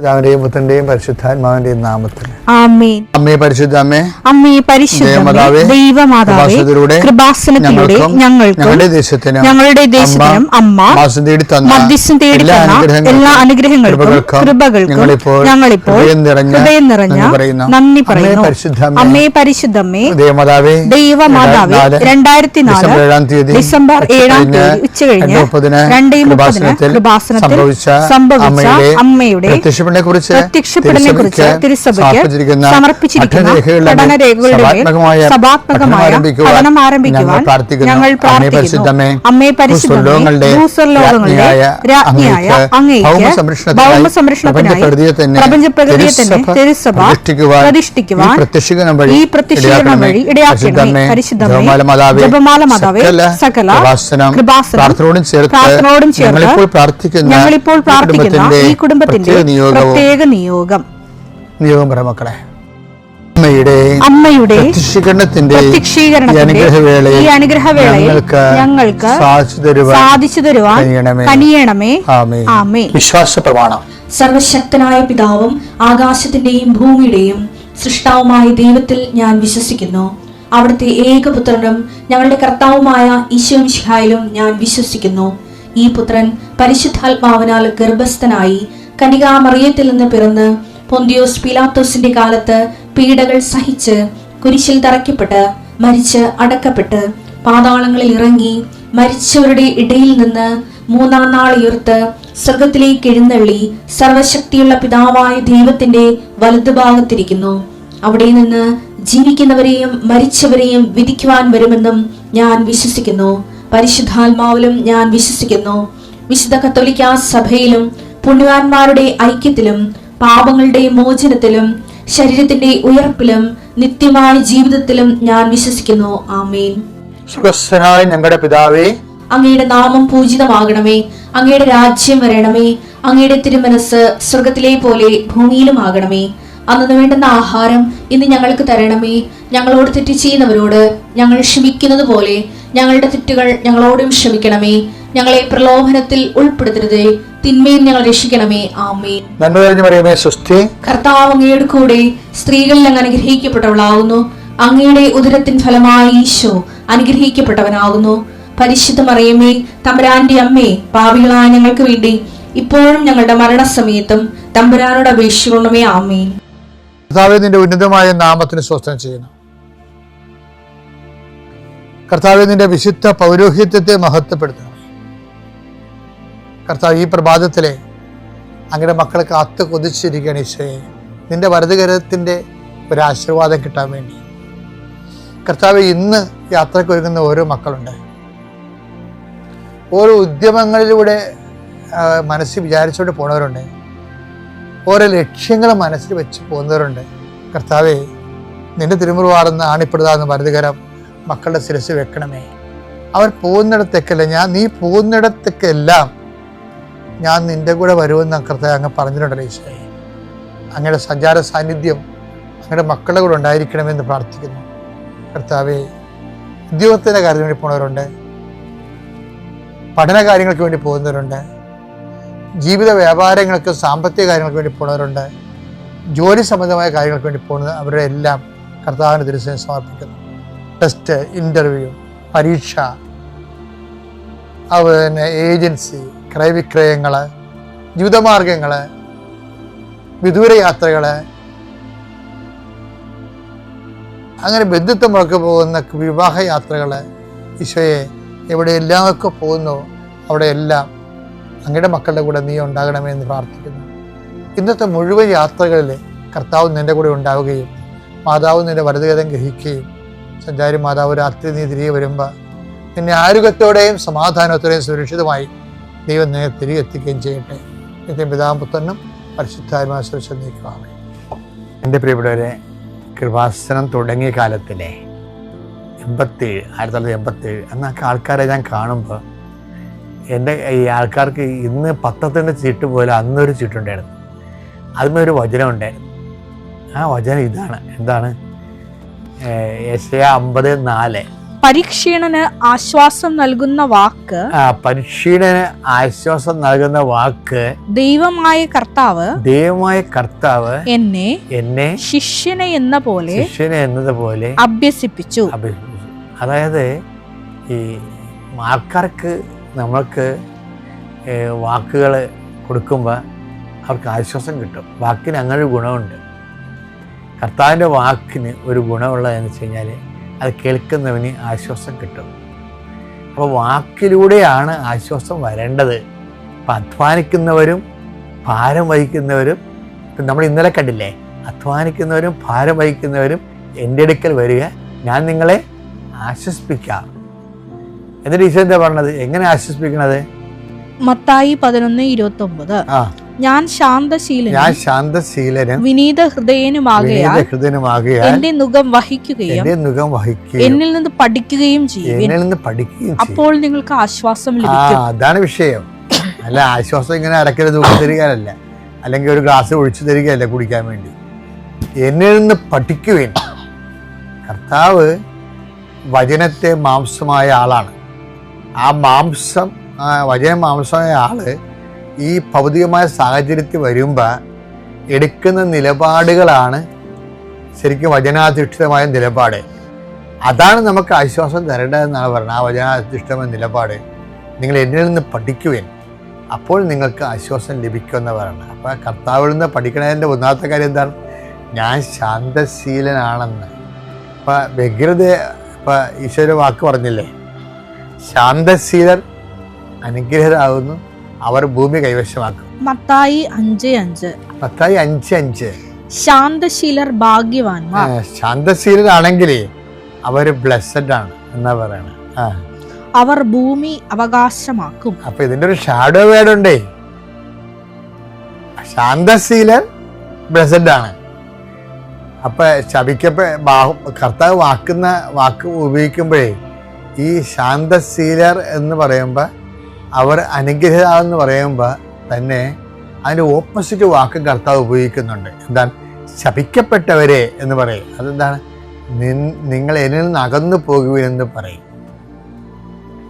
പിതാവിന്റെയും പുത്രന്റെയും പരിശുദ്ധാത്മാവിന്റെയും നാമത്തിൽ ആമേൻ. അമ്മേ പരിശുദ്ധ അമ്മേ, അമ്മേ പരിശുദ്ധ ദൈവമാതാവേ, കൃപാസനത്തിലൂടെ ഞങ്ങൾക്കും ഞങ്ങളുടെ ദേശത്തിനും അമ്മ മധ്യസ്ഥം തേടി തന്ന എല്ലാ അനുഗ്രഹങ്ങൾക്കും കൃപകൾക്കും ഞങ്ങളിപ്പോൾ ഹൃദയം നിറഞ്ഞ നന്ദി പറയുന്നു. അമ്മേ പരിശുദ്ധമ്മേ, ദൈവമാതാവേ, 2004 ഡിസംബർ 7 ഉച്ചകഴിഞ്ഞ് 2:30 കൃപാസനത്തിൽ സംഭവിച്ച അമ്മയുടെ പ്രത്യക്ഷപ്പെടലിനെ കുറിച്ച് തിരുസഭയ്ക്ക് സമർപ്പിച്ചിരിക്കുന്ന പഠനരേഖകളുടെ സഭാത്മകമായ പഠനം ആരംഭിക്കുവാൻ ഞങ്ങൾ പ്രാർത്ഥിക്കുന്നു. അമ്മേ പരിശുദ്ധമേ, ഭൂസ്വർലോകങ്ങളുടെ രാജ്ഞിയായ അങ്ങേയ്ക്ക് ഭൗമ സംരക്ഷണത്തിനായി പ്രപഞ്ചപ്രകൃതിയെ തന്നെ തിരുസഭ പ്രതിഷ്ഠിക്കുവാൻ ഈ പ്രത്യക്ഷീകരണം വഴി ഇടയാക്കണമേ. പരിശുദ്ധമേ, ജപമാല മാതാവേ, സകല കൃപാസനം പ്രാർത്ഥനയോടും ചേർത്ത് ഞങ്ങളിപ്പോൾ പ്രാർത്ഥിക്കുന്ന ഈ കുടുംബത്തിന്റെ പ്രത്യേക നിയോഗം മക്കളെ, അമ്മയുടെ പ്രത്യക്ഷീകരണത്തിന്റെ ഈ അനുഗ്രഹവേളയിൽ ഞങ്ങൾക്ക് സാധിച്ചു തരുവാൻ കനിയണമേ. ആമേൻ. വിശ്വാസ പ്രമാണം. സർവശക്തനായ പിതാവും ആകാശത്തിന്റെയും ഭൂമിയുടെയും സൃഷ്ടാവുമായ ദൈവത്തിൽ ഞാൻ വിശ്വസിക്കുന്നു. അവിടുത്തെ ഏകപുത്രനും ഞങ്ങളുടെ കർത്താവുമായ ഈശോ മിശിഹായിലും ഞാൻ വിശ്വസിക്കുന്നു. ഈ പുത്രൻ പരിശുദ്ധാത്മാവിനാൽ ഗർഭസ്ഥനായി കന്യകാമറിയത്തിൽ നിന്ന് പിറന്ന് പൊന്തിയോസ് പീലാത്തോസിന്റെ കാലത്ത് പീഡകൾ സഹിച്ച് കുരിശിൽ തറയ്ക്കപ്പെട്ട് മരിച്ച് അടക്കപ്പെട്ട് പാതാളങ്ങളിൽ ഇറങ്ങി മരിച്ചവരുടെ ഇടയിൽ നിന്ന് 3-ാം നാൾ ഉയർത്ത് സ്വർഗത്തിലേക്ക് എഴുന്നള്ളി സർവശക്തിയുള്ള പിതാവായ ദൈവത്തിന്റെ വലതുഭാഗത്തിരിക്കുന്നു. അവിടെ നിന്ന് ജീവിക്കുന്നവരെയും മരിച്ചവരെയും വിധിക്കുവാൻ വരുമെന്നും ഞാൻ വിശ്വസിക്കുന്നു. പരിശുദ്ധാത്മാവിലും ഞാൻ വിശ്വസിക്കുന്നു. വിശുദ്ധ കത്തോലിക്കാ സഭയിലും പുണ്യവാന്മാരുടെ ഐക്യത്തിലും പാപങ്ങളുടെ മോചനത്തിലും ശരീരത്തിന്റെ ഉയർപ്പിലും നിത്യമായ ജീവിതത്തിലും ഞാൻ വിശ്വസിക്കുന്നു. ആമേൻ. സ്വർഗ്ഗസ്ഥനായ ഞങ്ങളുടെ പിതാവേ, അങ്ങയുടെ നാമം പൂജിതമാകണമേ. അങ്ങയുടെ രാജ്യം വരണമേ. അങ്ങയുടെ തിരുമനസ് സ്വർഗത്തിലെ പോലെ ഭൂമിയിലും ആകണമേ. അന്നു വേണ്ടുന്ന ആഹാരം ഇന്ന് ഞങ്ങൾക്ക് തരണമേ. ഞങ്ങളോട് തെറ്റ് ചെയ്യുന്നവരോട് ഞങ്ങൾ ക്ഷമിക്കുന്നത് പോലെ ഞങ്ങളുടെ തെറ്റുകൾ ഞങ്ങളോടും ക്ഷമിക്കണമേ. ഞങ്ങളെ പ്രലോഭനത്തിൽ ഉൾപ്പെടുത്തരുതേ, തിന്മയിൽ ഞങ്ങൾ രക്ഷിക്കണമേ. ആമേൻ. കർത്താവ് അങ്ങയുടെ കൂടെ സ്ത്രീകളിൽ അങ്ങ് അനുഗ്രഹിക്കപ്പെട്ടവളാകുന്നു. അങ്ങയുടെ ഉദരത്തിൻ ഫലമായി ഈശോ അനുഗ്രഹിക്കപ്പെട്ടവനാകുന്നു. പരിശുദ്ധ മറിയമേ, തമ്പുരാന്റെ അമ്മേ, പാപികളായ ഞങ്ങൾക്ക് വേണ്ടി ഇപ്പോഴും ഞങ്ങളുടെ മരണസമയത്തും തമ്പുരാനോട് അപേക്ഷിക്കണമേ. ആമേൻ. കർത്താവേ, നിന്റെ ഉന്നതമായ നാമത്തിന് സ്വസ്ഥം ചെയ്യണം. കർത്താവേ, നിന്റെ വിശുദ്ധ പൗരോഹിത്യത്തെ മഹത്വപ്പെടുത്തണം. കർത്താവ്, ഈ പ്രഭാതത്തിലെ അങ്ങയുടെ മക്കളെ കാത്തു കൊതിച്ചിരിക്കുകയാണ് ഈശോയെ, നിന്റെ വലതുകരത്തിന്റെ ഒരു ആശീർവാദം കിട്ടാൻ വേണ്ടി. കർത്താവ്, ഇന്ന് യാത്രയ്ക്ക് ഒരുങ്ങുന്ന ഓരോ മക്കളുണ്ട്. ഓരോ ഉദ്യമങ്ങളിലൂടെ മനസ്സിൽ വിചാരിച്ചുകൊണ്ട് പോണവരുണ്ട്. ഓരോ ലക്ഷ്യങ്ങൾ മനസ്സിൽ വെച്ച് പോകുന്നവരുണ്ട്. കർത്താവേ, നിന്റെ തിരുമുറുവാർന്ന് ആണിപ്പെടുതാന്ന് വലതുകരം മക്കളുടെ ശിരസ് വെക്കണമേ. അവർ പോകുന്നിടത്തേക്കല്ല, നീ പോകുന്നിടത്തേക്കെല്ലാം ഞാൻ നിന്റെ കൂടെ വരുമെന്ന് കർത്താവ് അങ്ങ് പറഞ്ഞിട്ടുണ്ടല്ലോ ഈശോയെ. അങ്ങയുടെ സഞ്ചാര സാന്നിധ്യം അങ്ങയുടെ മക്കളുടെ കൂടെ ഉണ്ടായിരിക്കണമെന്ന് പ്രാർത്ഥിക്കുന്നു. കർത്താവേ, ഉദ്യോഗത്തിൻ്റെ കാര്യത്തിന് വേണ്ടി പോകുന്നവരുണ്ട്, പഠന കാര്യങ്ങൾക്ക് വേണ്ടി പോകുന്നവരുണ്ട്, ജീവിത വ്യാപാരങ്ങൾക്ക് സാമ്പത്തിക കാര്യങ്ങൾക്ക് വേണ്ടി പോകുന്നവരുണ്ട്, ജോലി സംബന്ധമായ കാര്യങ്ങൾക്ക് വേണ്ടി പോകുന്നത് അവരുടെ എല്ലാം കർത്താവിൻ്റെ തിരുസന്നിധിയിൽ സമർപ്പിക്കുന്നു. ടെസ്റ്റ്, ഇൻ്റർവ്യൂ, പരീക്ഷ, അതുപോലെ ഏജൻസി, ക്രയവിക്രയങ്ങൾ, ജീവിതമാർഗങ്ങൾ, വിദൂര യാത്രകൾ, അങ്ങനെ ബന്ധുത്വമൊക്കെ പോകുന്ന വിവാഹ യാത്രകൾ, ഈശോയെ എവിടെയെല്ലാമൊക്കെ പോകുന്നു അവിടെയെല്ലാം അങ്ങയുടെ മക്കളുടെ കൂടെ നീ ഉണ്ടാകണമെന്ന് പ്രാർത്ഥിക്കുന്നു. ഇന്നത്തെ മുഴുവൻ യാത്രകളിൽ കർത്താവ് നിൻ്റെ കൂടെ ഉണ്ടാവുകയും മാതാവ് നിൻ്റെ വലതുകരം ഗ്രഹിക്കുകയും സഞ്ചാരി മാതാവ് രാത്രി നീ തിരികെ വരുമ്പോൾ നിന്നെ ആരോഗ്യത്തോടെയും സമാധാനത്തോടെയും സുരക്ഷിതമായി ദൈവം നിന്നെ തിരികെ എത്തിക്കുകയും ചെയ്യട്ടെ. നിന്റെ പിതാവും പുത്രനും പരിശുദ്ധാത്മാവിനെ നീക്കുവാണ്. എൻ്റെ പ്രിയപ്പെട്ടവരെ, കൃപാസനം തുടങ്ങിയ കാലത്തിലെ 1987 അന്നൊക്കെ ആൾക്കാരെ ഞാൻ കാണുമ്പോൾ എൻ്റെ ഈ ആൾക്കാർക്ക് ഇന്ന് പത്രത്തിൻ്റെ ചീട്ട് പോലെ അന്നൊരു ചീട്ടുണ്ടായിരുന്നു. അതിന്മേൽ ഒരു വചനം ഉണ്ടായിരുന്നു. ആ വചനം ഇതാണ്. എന്താണ്? യെശയ്യാ 50:4 പരീക്ഷീണന് ആശ്വാസം നൽകുന്ന വാക്ക്, പരീക്ഷീണന് ആശ്വാസം നൽകുന്ന വാക്ക്, ദൈവമായ കർത്താവ് എന്നെ ശിഷ്യനെ എന്നതുപോലെ അഭ്യസിപ്പിച്ചു. അതായത് ഈ ആൾക്കാർക്ക് നമ്മൾക്ക് വാക്കുകൾ കൊടുക്കുമ്പോൾ അവർക്ക് ആശ്വാസം കിട്ടും. വാക്കിന് അങ്ങനെ ഒരു ഗുണമുണ്ട്. കർത്താവിൻ്റെ വാക്കിന് ഒരു ഗുണമുള്ളതെന്ന് വെച്ച് കഴിഞ്ഞാൽ അത് കേൾക്കുന്നവന് ആശ്വാസം കിട്ടും. അപ്പോൾ വാക്കിലൂടെയാണ് ആശ്വാസം വരേണ്ടത്. അപ്പം അധ്വാനിക്കുന്നവരും ഭാരം വഹിക്കുന്നവരും, ഇപ്പം നമ്മൾ ഇന്നലെ കണ്ടില്ലേ, അധ്വാനിക്കുന്നവരും ഭാരം വഹിക്കുന്നവരും എൻ്റെ അടുക്കൽ വരിക, ഞാൻ നിങ്ങളെ ആശ്വസിപ്പിക്കാം. എന്നിട്ട് ഈശോ എന്താ പറഞ്ഞത്? എങ്ങനെ ആശ്വസിപ്പിക്കണത്? മത്തായി 11:29. ഞാൻ ശാന്തശീലനും വിനീത ഹൃദയനുമാകയാൽ എന്റെ നുകം വഹിക്കുകയും എന്നിൽ നിന്ന് പഠിക്കുകയും ചെയ്യും, അപ്പോൾ നിങ്ങൾക്ക് ആശ്വാസം ലഭിക്കും. അതാണ് വിഷയം. അല്ല, ആശ്വാസം ഇങ്ങനെ അരക്കല് തൂക്കി തരികയല്ല, അല്ലെങ്കിൽ ഒരു ഗ്ലാസ് ഒഴിച്ചു തരികയല്ല കുടിക്കാൻ വേണ്ടി. എന്നിൽ നിന്ന് പഠിക്കുവേൻ. കർത്താവ് വചനത്തെ മാംസമായ ആളാണ്. ആ വചന മാംസമായ ആള് ഈ ഭൗതികമായ സാഹചര്യത്തിൽ വരുമ്പോൾ എടുക്കുന്ന നിലപാടുകളാണ് ശരിക്കും വചനാധിഷ്ഠിതമായ നിലപാട്. അതാണ് നമുക്ക് ആശ്വാസം തരേണ്ടതെന്നാണ് പറഞ്ഞത്. ആ വചനാധിഷ്ഠിതമായ നിലപാട്, നിങ്ങൾ എന്നിൽ നിന്ന് പഠിക്കുവേൻ, അപ്പോൾ നിങ്ങൾക്ക് ആശ്വാസം ലഭിക്കുമെന്ന് പറയണം. അപ്പോൾ കർത്താവിൽ നിന്ന് പഠിക്കണതിൻ്റെ ഒന്നാമത്തെ കാര്യം എന്താണ്? ഞാൻ ശാന്തശീലനാണെന്ന്. അപ്പം വ്യഗ്രത, ഇപ്പം ഈശോയുടെ വാക്ക് പറഞ്ഞില്ലേ, ശാന്തശീലർ അനുഗ്രഹരാകുന്നു, അവർ ഭൂമി കൈവശമാക്കും. മത്തായി 5:5. ശാന്തശീലർ ഭാഗ്യവാന്മാർ. ശാന്തശീലരാണെങ്കിൽ അവർ ബ്ലെസ്സഡ് ആണ് എന്നാ പറയണേ. അവർ ഭൂമി അവകാശമാക്കും. അപ്പൊ ഇതിന്റെ ഒരു ഷാഡോ വേർഡ് ഉണ്ടേ. ശാന്തശീലർ ബ്ലെസ്സഡ് ആണ്. അപ്പൊ കർത്താവ് വാക്ക് ഉപയോഗിക്കുമ്പോഴേ ഈ ശാന്തശീലർ എന്ന് പറയുമ്പോൾ, അവർ അനുഗ്രഹമെന്ന് പറയുമ്പോൾ തന്നെ അതിൻ്റെ ഓപ്പോസിറ്റ് വാക്ക് കർത്താവ് ഉപയോഗിക്കുന്നുണ്ട്. എന്താണ്? ശപിക്കപ്പെട്ടവരെ എന്ന് പറയും. അതെന്താണ്? നിങ്ങൾ എന്നിൽ നിന്ന് അകന്നു പോകുവെന്ന് പറയും.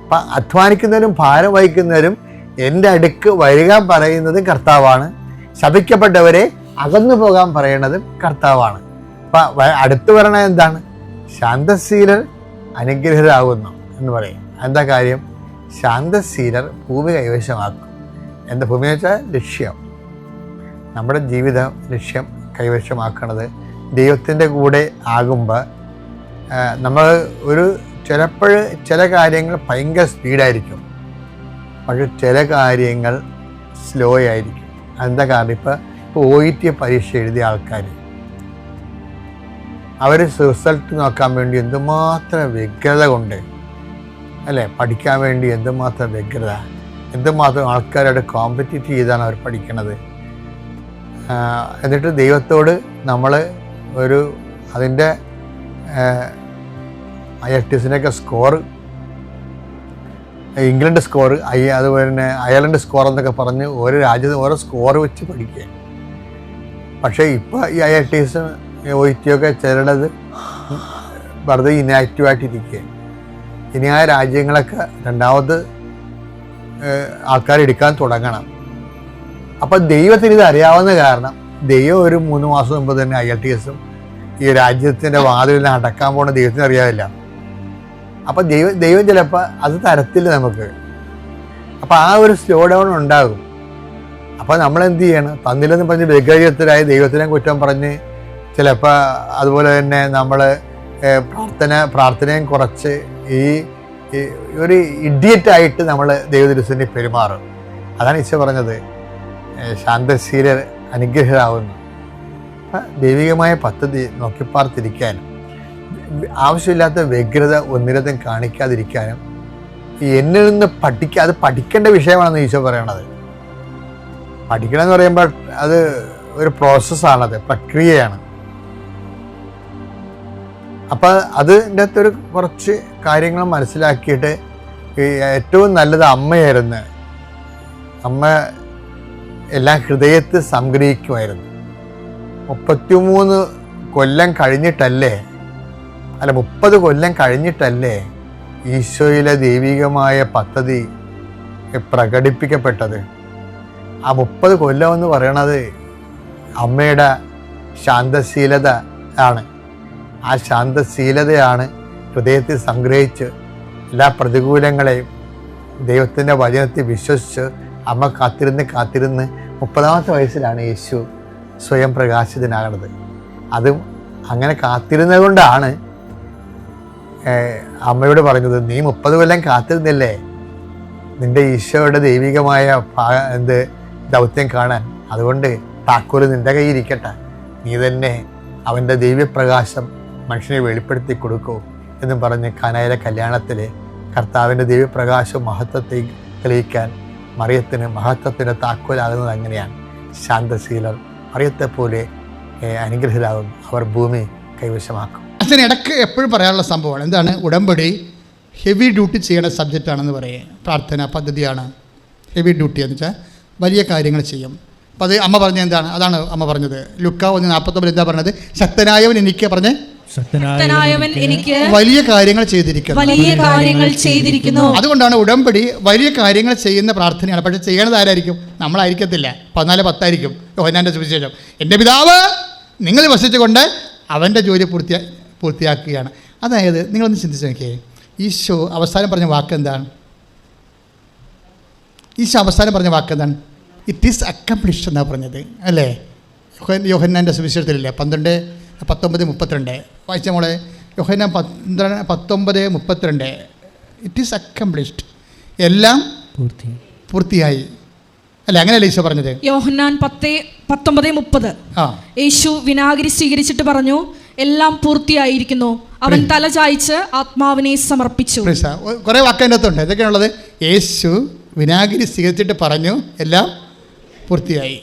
അപ്പം അധ്വാനിക്കുന്നവരും ഭാരം വഹിക്കുന്നവരും എൻ്റെ അടുക്ക് വരിക പറയുന്നതും കർത്താവാണ്. ശപിക്കപ്പെട്ടവരെ അകന്നു പോകാൻ പറയുന്നതും കർത്താവാണ്. അപ്പം അടുത്ത് പറയണത് എന്താണ്? ശാന്തശീലർ അനുഗ്രഹരാകുന്നു എന്ന് പറയും. എന്താ കാര്യം? ശാന്തശീലർ ഭൂമി കൈവശമാക്കും. എന്താ ഭൂമി വെച്ചാൽ ലക്ഷ്യം, നമ്മുടെ ജീവിത ലക്ഷ്യം കൈവശമാക്കണത് ദൈവത്തിൻ്റെ കൂടെ ആകുമ്പോൾ നമ്മൾ ചിലപ്പോൾ ചില കാര്യങ്ങൾ ഭയങ്കര സ്പീഡായിരിക്കും, പക്ഷെ ചില കാര്യങ്ങൾ സ്ലോ ആയിരിക്കും. എന്താ കാരണം? ഇപ്പോൾ OET പരീക്ഷ എഴുതിയ ആൾക്കാർ അവർ റിസൾട്ട് നോക്കാൻ വേണ്ടി എന്തുമാത്രം വ്യഗ്രത കൊണ്ട്, അല്ലേ, പഠിക്കാൻ വേണ്ടി എന്തുമാത്രം വ്യഗ്രത, എന്തുമാത്രം ആൾക്കാരോട് കോമ്പറ്റീറ്റ് ചെയ്താണ് അവർ പഠിക്കണത്. എന്നിട്ട് ദൈവത്തോട് നമ്മൾ അതിൻ്റെ IELTS സ്കോർ, ഇംഗ്ലണ്ട് സ്കോർ, അതുപോലെ തന്നെ അയർലൻഡ് സ്കോർ എന്നൊക്കെ പറഞ്ഞ് ഓരോ രാജ്യത്ത് ഓരോ സ്കോർ വെച്ച് പഠിക്കുക. പക്ഷേ ഇപ്പോൾ ഈ IELTS OET ചിലടത് വെറുതെ ഇനാക്റ്റീവായിട്ടിരിക്കുക. ഇനി ആ രാജ്യങ്ങളൊക്കെ രണ്ടാമത് ആൾക്കാരെടുക്കാൻ തുടങ്ങണം. അപ്പം ദൈവത്തിന് ഇത് അറിയാവുന്ന കാരണം ദൈവം ഒരു 3 മാസം മുമ്പ് തന്നെ IELTS ഈ രാജ്യത്തിൻ്റെ വാതിലിൽ അടക്കാൻ പോണ ദൈവത്തിന് അറിയാതില്ല. അപ്പം ദൈവം ചിലപ്പോൾ അത് തരത്തില്ല നമുക്ക്. അപ്പം ആ ഒരു സ്ലോ ഡൗൺ ഉണ്ടാകും. അപ്പം നമ്മളെന്ത് ചെയ്യണം? തന്നില്ലെന്ന് പറഞ്ഞ് വ്യഗ്രതരായി ദൈവത്തിനെ കുറ്റം പറഞ്ഞ് ചിലപ്പോൾ അതുപോലെ തന്നെ നമ്മൾ പ്രാർത്ഥനയും കുറച്ച് ഈ ഒരു ഇഡിയറ്റായിട്ട് നമ്മൾ ദൈവദൃശ്യനെ പെരുമാറും. അതാണ് ഈശോ പറഞ്ഞത്, ശാന്തശീലർ അനുഗ്രഹരാകുന്നു. അപ്പം ദൈവികമായ പദ്ധതി നോക്കിപ്പാർത്തിരിക്കാനും ആവശ്യമില്ലാത്ത വ്യഗ്രത ഒന്നിരത്തും കാണിക്കാതിരിക്കാനും എന്നിൽ നിന്ന് അത് പഠിക്കേണ്ട വിഷയമാണെന്ന് ഈശോ പറയണത്. പഠിക്കണം എന്ന് പറയുമ്പോൾ അത് ഒരു പ്രോസസ്സാണത്, പ്രക്രിയയാണ്. അപ്പം അതിൻ്റെ അകത്തൊരു കുറച്ച് കാര്യങ്ങൾ മനസ്സിലാക്കിയിട്ട് ഏറ്റവും നല്ലത് അമ്മയായിരുന്നു. അമ്മ എല്ലാം ഹൃദയത്തിൽ സംഗ്രഹിക്കുമായിരുന്നു. 33 കൊല്ലം കഴിഞ്ഞിട്ടല്ലേ, അല്ല 30 കൊല്ലം കഴിഞ്ഞിട്ടല്ലേ ഈശോയിലെ ദൈവികമായ പദ്ധതി പ്രകടിപ്പിക്കപ്പെട്ടത്. ആ 30 കൊല്ലം എന്ന് പറയണത് അമ്മയുടെ ശാന്തശീലത ആണ്. ആ ശാന്തശീലതയാണ് ഹൃദയത്തിൽ സംഗ്രഹിച്ച് എല്ലാ പ്രതികൂലങ്ങളെയും ദൈവത്തിൻ്റെ വചനത്തിൽ വിശ്വസിച്ച് അമ്മ കാത്തിരുന്ന് 30-ാമത്തെ വയസ്സിലാണ് യേശു സ്വയം പ്രകാശിതനാകുന്നത്. അതും അങ്ങനെ കാത്തിരുന്നത് കൊണ്ടാണ് അമ്മയോട് പറഞ്ഞത്, നീ 30 കൊല്ലം കാത്തിരുന്നില്ലേ നിന്റെ ഈശോയുടെ ദൈവികമായ ദൗത്യം കാണാൻ, അതുകൊണ്ട് താക്കോല് നിന്റെ കയ്യിൽ ഇരിക്കട്ടെ, നീ തന്നെ അവൻ്റെ ദൈവപ്രകാശം മനുഷ്യനെ വെളിപ്പെടുത്തി കൊടുക്കൂ എന്നും പറഞ്ഞ് കാനായിലെ കല്യാണത്തിൽ കർത്താവിൻ്റെ ദൈവപ്രകാശം മഹത്വത്തെ തെളിയിക്കാൻ മറിയത്തിന് മഹത്വത്തിൻ്റെ താക്കോലാകുന്നത് അങ്ങനെയാണ്. ശാന്തശീലർ മറിയത്തെപ്പോലെ അനുഗ്രഹിതരാകും, അവർ ഭൂമി കൈവശമാക്കും. അച്ഛൻ ഇടയ്ക്ക് എപ്പോഴും പറയാനുള്ള സംഭവമാണ് എന്താണ്, ഉടമ്പടി ഹെവി ഡ്യൂട്ടി ചെയ്യേണ്ട സബ്ജക്റ്റാണെന്ന് പറയുക. പ്രാർത്ഥന പദ്ധതിയാണ് ഹെവി ഡ്യൂട്ടി എന്ന് വെച്ചാൽ വലിയ കാര്യങ്ങൾ ചെയ്യും. അപ്പോൾ അത് അമ്മ പറഞ്ഞത് എന്താണ്, അതാണ് അമ്മ പറഞ്ഞത്. ലുക്ക 1:49 എന്താ പറഞ്ഞത്, ശക്തനായവൻ എനിക്ക് പറഞ്ഞ് ശക്തനായവൻ എനിക്ക് വലിയ കാര്യങ്ങൾ ചെയ്തിരിക്കുന്നു. അതുകൊണ്ടാണ് ഉടമ്പടി വലിയ കാര്യങ്ങൾ ചെയ്യുന്ന പ്രാർത്ഥനയാണ്. പക്ഷെ ചെയ്യണത് ആരായിരിക്കും? നമ്മളായിരിക്കത്തില്ല. 14:10 ആയിരിക്കും യോഹന്നാന്റെ സുവിശേഷം. എൻ്റെ പിതാവ് നിങ്ങൾ വസിച്ചുകൊണ്ട് അവൻ്റെ ജോലി പൂർത്തിയാക്കുകയാണ്. അതായത് നിങ്ങളൊന്ന് ചിന്തിച്ച് നോക്കിയേ, ഈശോ അവസാനം പറഞ്ഞ വാക്ക് എന്താണ്? ഇറ്റ് ഈസ് അക്കംപ്ലിഷ്ഡ് എന്നാണ് പറഞ്ഞത്, അല്ലേ? യോഹന്നാൻ്റെ സുവിശേഷത്തിലില്ലേ 12:19-32 വായിച്ച മോളെ. യോഹന്നാൻ 19:32 ഇറ്റ് ഈസ് അക്കംപ്ലിഷ്ഡ്, എല്ലാം പൂർത്തിയായി, അല്ലേ? അങ്ങനെയല്ലേ ഈശോ പറഞ്ഞത്? യോഹന്നാൻ 10:19 യേശു വിനാഗിരി സ്വീകരിച്ചിട്ട് പറഞ്ഞു, എല്ലാം പൂർത്തിയായിരിക്കുന്നു. അവൻ തല ചായ്ച്ച് ആത്മാവിനെ സമർപ്പിച്ചു. കുറേ വാക്ക് അതിൻ്റെ അകത്തുണ്ട്. ഇതൊക്കെയാണുള്ളത്. യേശു വിനാഗിരി സ്വീകരിച്ചിട്ട് പറഞ്ഞു, എല്ലാം പൂർത്തിയായി.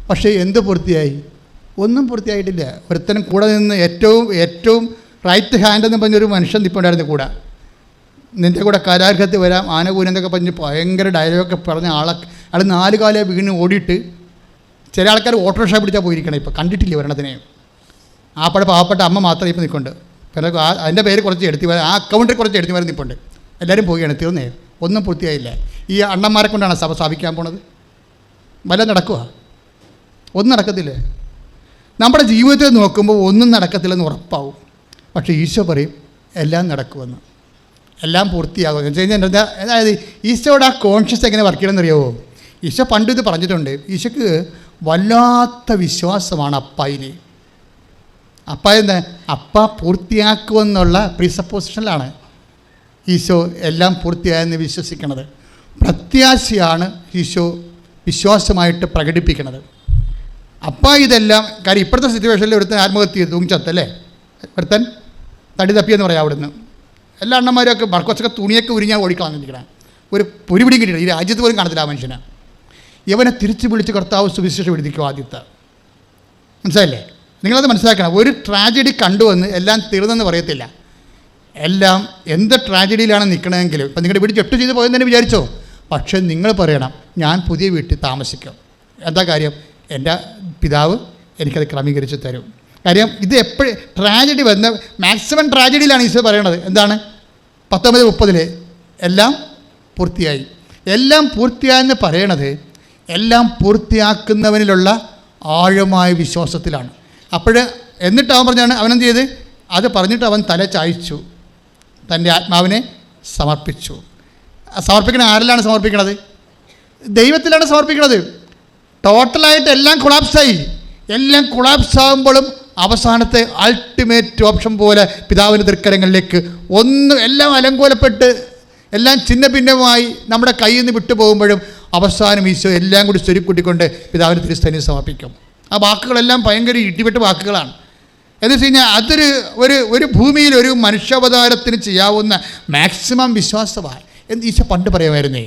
പക്ഷേ എന്ത് പൂർത്തിയായി? ഒന്നും പൂർത്തിയായിട്ടില്ല. ഒരുത്തനും കൂടെ നിന്ന് ഏറ്റവും റൈറ്റ് ഹാൻഡ് എന്ന് പറഞ്ഞൊരു മനുഷ്യൻ നിൽപ്പുണ്ടായിരുന്നു കൂടെ. നിൻ്റെ കൂടെ കരാർഹത്തിൽ വരാം, ആനുകൂല്യം എന്നൊക്കെ പറഞ്ഞ് ഭയങ്കര ഡയലോഗൊക്കെ പറഞ്ഞ ആൾ 4 കാലം വീണ് ഓടിയിട്ട് ചില ആൾക്കാർ ഓട്ടോറിക്ഷ പിടിച്ചാൽ പോയിരിക്കണം. ഇപ്പോൾ കണ്ടിട്ടില്ല ഒരെണ്ണത്തിനെ. പാവപ്പെട്ട അമ്മ മാത്രമേ ഇപ്പോൾ നിൽക്കുന്നുണ്ട്. പിന്നെ അതിൻ്റെ പേര് കുറച്ച് ആ അക്കൗണ്ടിൽ കുറച്ച് എടുത്തി നിൽപ്പുണ്ട്. എല്ലാവരും പോവുകയാണ്, തീർന്നേ. ഒന്നും പൂർത്തിയായില്ല. ഈ അണ്ണന്മാരെ കൊണ്ടാണ് സഭ സ്ഥാപിക്കാൻ പോണത്. വല്ല നടക്കുക? ഒന്നും നടക്കത്തില്ലേ? നമ്മുടെ ജീവിതത്തിൽ നോക്കുമ്പോൾ ഒന്നും നടക്കത്തില്ലെന്ന് ഉറപ്പാവും. പക്ഷേ ഈശോ പറയും എല്ലാം നടക്കുമെന്ന്, എല്ലാം പൂർത്തിയാകും എന്ന് വെച്ച് കഴിഞ്ഞാൽ അതായത് ഈശോയുടെ ആ കോൺഷ്യസ് എങ്ങനെ വർക്ക് ചെയ്യണമെന്ന് അറിയാമോ? ഈശോ പണ്ട് ഇത് പറഞ്ഞിട്ടുണ്ട്. ഈശോക്ക് വല്ലാത്ത വിശ്വാസമാണ് അപ്പായിൽ. എന്താ അപ്പ പൂർത്തിയാക്കുമെന്നുള്ള പ്രീസപ്പോസിഷനിലാണ് ഈശോ എല്ലാം പൂർത്തിയായെന്ന് വിശ്വസിക്കുന്നത്. പ്രത്യാശയാണ് ഈശോ വിശ്വാസമായിട്ട് പ്രകടിപ്പിക്കുന്നത്. ഇതെല്ലാം കാര്യം ഇപ്പോഴത്തെ സിറ്റുവേഷനിൽ ഒരുത്തൻ ആത്മഹത്യ ചെയ്ത് തൂങ്ങിച്ചത്തല്ലേ, ഒരുത്തൻ തടി തപ്പിയെന്ന് പറയാം. അവിടുന്ന് എല്ലാ അണ്ണന്മാരൊക്കെ മർക്കോസൊക്കെ തുണിയൊക്കെ ഉരിഞ്ഞാൽ ഓടിക്കളഞ്ഞിരിക്കണം. ഒരു പൊരിപിടിയും കിട്ടിയില്ല. ഈ രാജ്യത്ത് പോലും കാണത്തില്ല ആ മനുഷ്യനെ. ഇവനെ തിരിച്ചു വിളിച്ച് കർത്താവ് സുവിശേഷം എഴുതിക്കും ആദ്യത്തെ. മനസ്സിലായില്ലേ? നിങ്ങളത് മനസ്സിലാക്കണം. ഒരു ട്രാജഡി കണ്ടുവന്ന് എല്ലാം തീർന്നെന്ന് പറയത്തില്ല. എല്ലാം എന്ത് ട്രാജഡിയിലാണ് നിൽക്കണമെങ്കിലും ഇപ്പം നിങ്ങളുടെ വീട് ജപ്റ്റ് ചെയ്ത് പോയെന്ന് തന്നെ വിചാരിച്ചോ, പക്ഷേ നിങ്ങൾ പറയണം ഞാൻ പുതിയ വീട്ടിൽ താമസിക്കും. എന്താ കാര്യം? എൻ്റെ പിതാവ് എനിക്കത് ക്രമീകരിച്ച് തരും. കാര്യം ഇത് എപ്പോഴും ട്രാജഡി വന്ന മാക്സിമം ട്രാജഡിയിലാണ് ഈശോ പറയണത്. എന്താണ്? 19:30 എല്ലാം പൂർത്തിയായി. എല്ലാം പൂർത്തിയായെന്ന് പറയണത് എല്ലാം പൂർത്തിയാക്കുന്നവനിലുള്ള ആഴമായ വിശ്വാസത്തിലാണ്. എന്നിട്ട് അവൻ പറഞ്ഞാണ്, അവനെന്ത് ചെയ്ത്? അത് പറഞ്ഞിട്ട് അവൻ തല ചായ്ച്ചു, തൻ്റെ ആത്മാവിനെ സമർപ്പിച്ചു. സമർപ്പിക്കണ ആരിലാണ് സമർപ്പിക്കണത്? ദൈവത്തിലാണ് സമർപ്പിക്കണത്. ടോട്ടലായിട്ട് എല്ലാം കൊളാപ്സായി. എല്ലാം കൊളാപ്സാകുമ്പോഴും അവസാനത്തെ അൾട്ടിമേറ്റ് ഓപ്ഷൻ പോലെ പിതാവിൻ്റെ തൃക്കരങ്ങളിലേക്ക് എല്ലാം അലങ്കോലപ്പെട്ട് എല്ലാം ഛിന്ന ഭിന്നമായി നമ്മുടെ കയ്യിൽ നിന്ന് വിട്ടു പോകുമ്പോഴും അവസാനം ഈശോ എല്ലാം കൂടി സ്വരുക്കൂട്ടിക്കൊണ്ട് പിതാവിൻ്റെ തിരുസ്ഥനിൽ സമർപ്പിക്കും. ആ വാക്കുകളെല്ലാം ഭയങ്കര ഇടിവെട്ട് വാക്കുകളാണ്. എന്ന് വെച്ച് കഴിഞ്ഞാൽ അതൊരു ഒരു ഭൂമിയിൽ ഒരു മനുഷ്യാവതാരത്തിന് ചെയ്യാവുന്ന മാക്സിമം വിശ്വാസമാണ് എന്ന് ഈശോ പണ്ട് പറയുമായിരുന്നേ.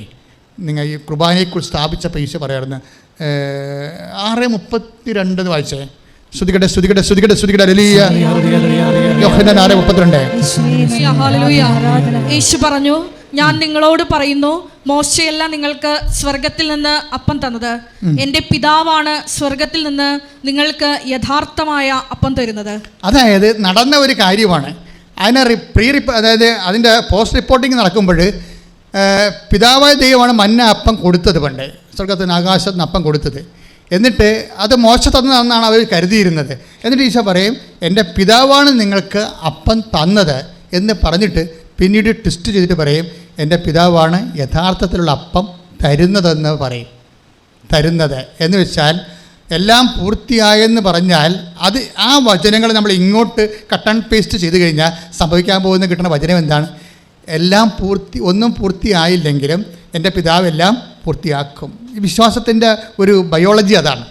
നിങ്ങൾ ഈ കുർബാനയെക്കുറിച്ച് സ്ഥാപിച്ചപ്പോൾ ഈശോ പറയാറുണ്ട് 6:32 വായിച്ചേ. ശ്രുതികട്ടെ ശ്രുതികട്ടെ ശ്രുതികട്ടെ ശ്രുതികട്ടെ ഹല്ലേലൂയ. യോഹന്നാൻ 6:32 യേശു പറഞ്ഞു, ഞാൻ നിങ്ങളോട് പറയുന്നു, മോശയല്ല നിങ്ങൾക്ക് സ്വർഗത്തിൽ നിന്ന് അപ്പം തന്നത്, എൻ്റെ പിതാവാണ് സ്വർഗത്തിൽ നിന്ന് നിങ്ങൾക്ക് യഥാർത്ഥമായ അപ്പം തരുന്നത്. അതായത് നടന്ന ഒരു കാര്യമാണ്. അതായത് അതിൻ്റെ പോസ്റ്റ് റിപ്പോർട്ടിങ് നടക്കുമ്പോൾ പിതാവായ ദൈവമാണ് മന്ന അപ്പം കൊടുത്തത്, പണ്ട് സ്വർഗത്തിന് ആകാശത്തിന് അപ്പം കൊടുത്തത്. എന്നിട്ട് അത് മോശ തന്നതെന്നാണ് അവർ കരുതിയിരുന്നത്. എന്നിട്ട് ഈശോ പറയും, എൻ്റെ പിതാവാണ് നിങ്ങൾക്ക് അപ്പം തന്നത് എന്ന് പറഞ്ഞിട്ട് പിന്നീട് ട്വിസ്റ്റ് ചെയ്തിട്ട് പറയും, എൻ്റെ പിതാവാണ് യഥാർത്ഥത്തിലുള്ള അപ്പം തരുന്നതെന്ന് പറയും. തരുന്നത് എന്ന് വെച്ചാൽ എല്ലാം പൂർത്തിയായെന്ന് പറഞ്ഞാൽ അത് ആ വചനങ്ങൾ നമ്മൾ ഇങ്ങോട്ട് കട്ട് ആൻഡ് പേസ്റ്റ് ചെയ്ത് കഴിഞ്ഞാൽ സംഭവിക്കാൻ പോകുന്ന കിട്ടുന്ന വചനം എന്താണ്? എല്ലാം ഒന്നും പൂർത്തിയായില്ലെങ്കിലും എൻ്റെ പിതാവ് എല്ലാം പൂർത്തിയാക്കും. ഈ വിശ്വാസത്തിൻ്റെ ഒരു ബയോളജി അതാണ്.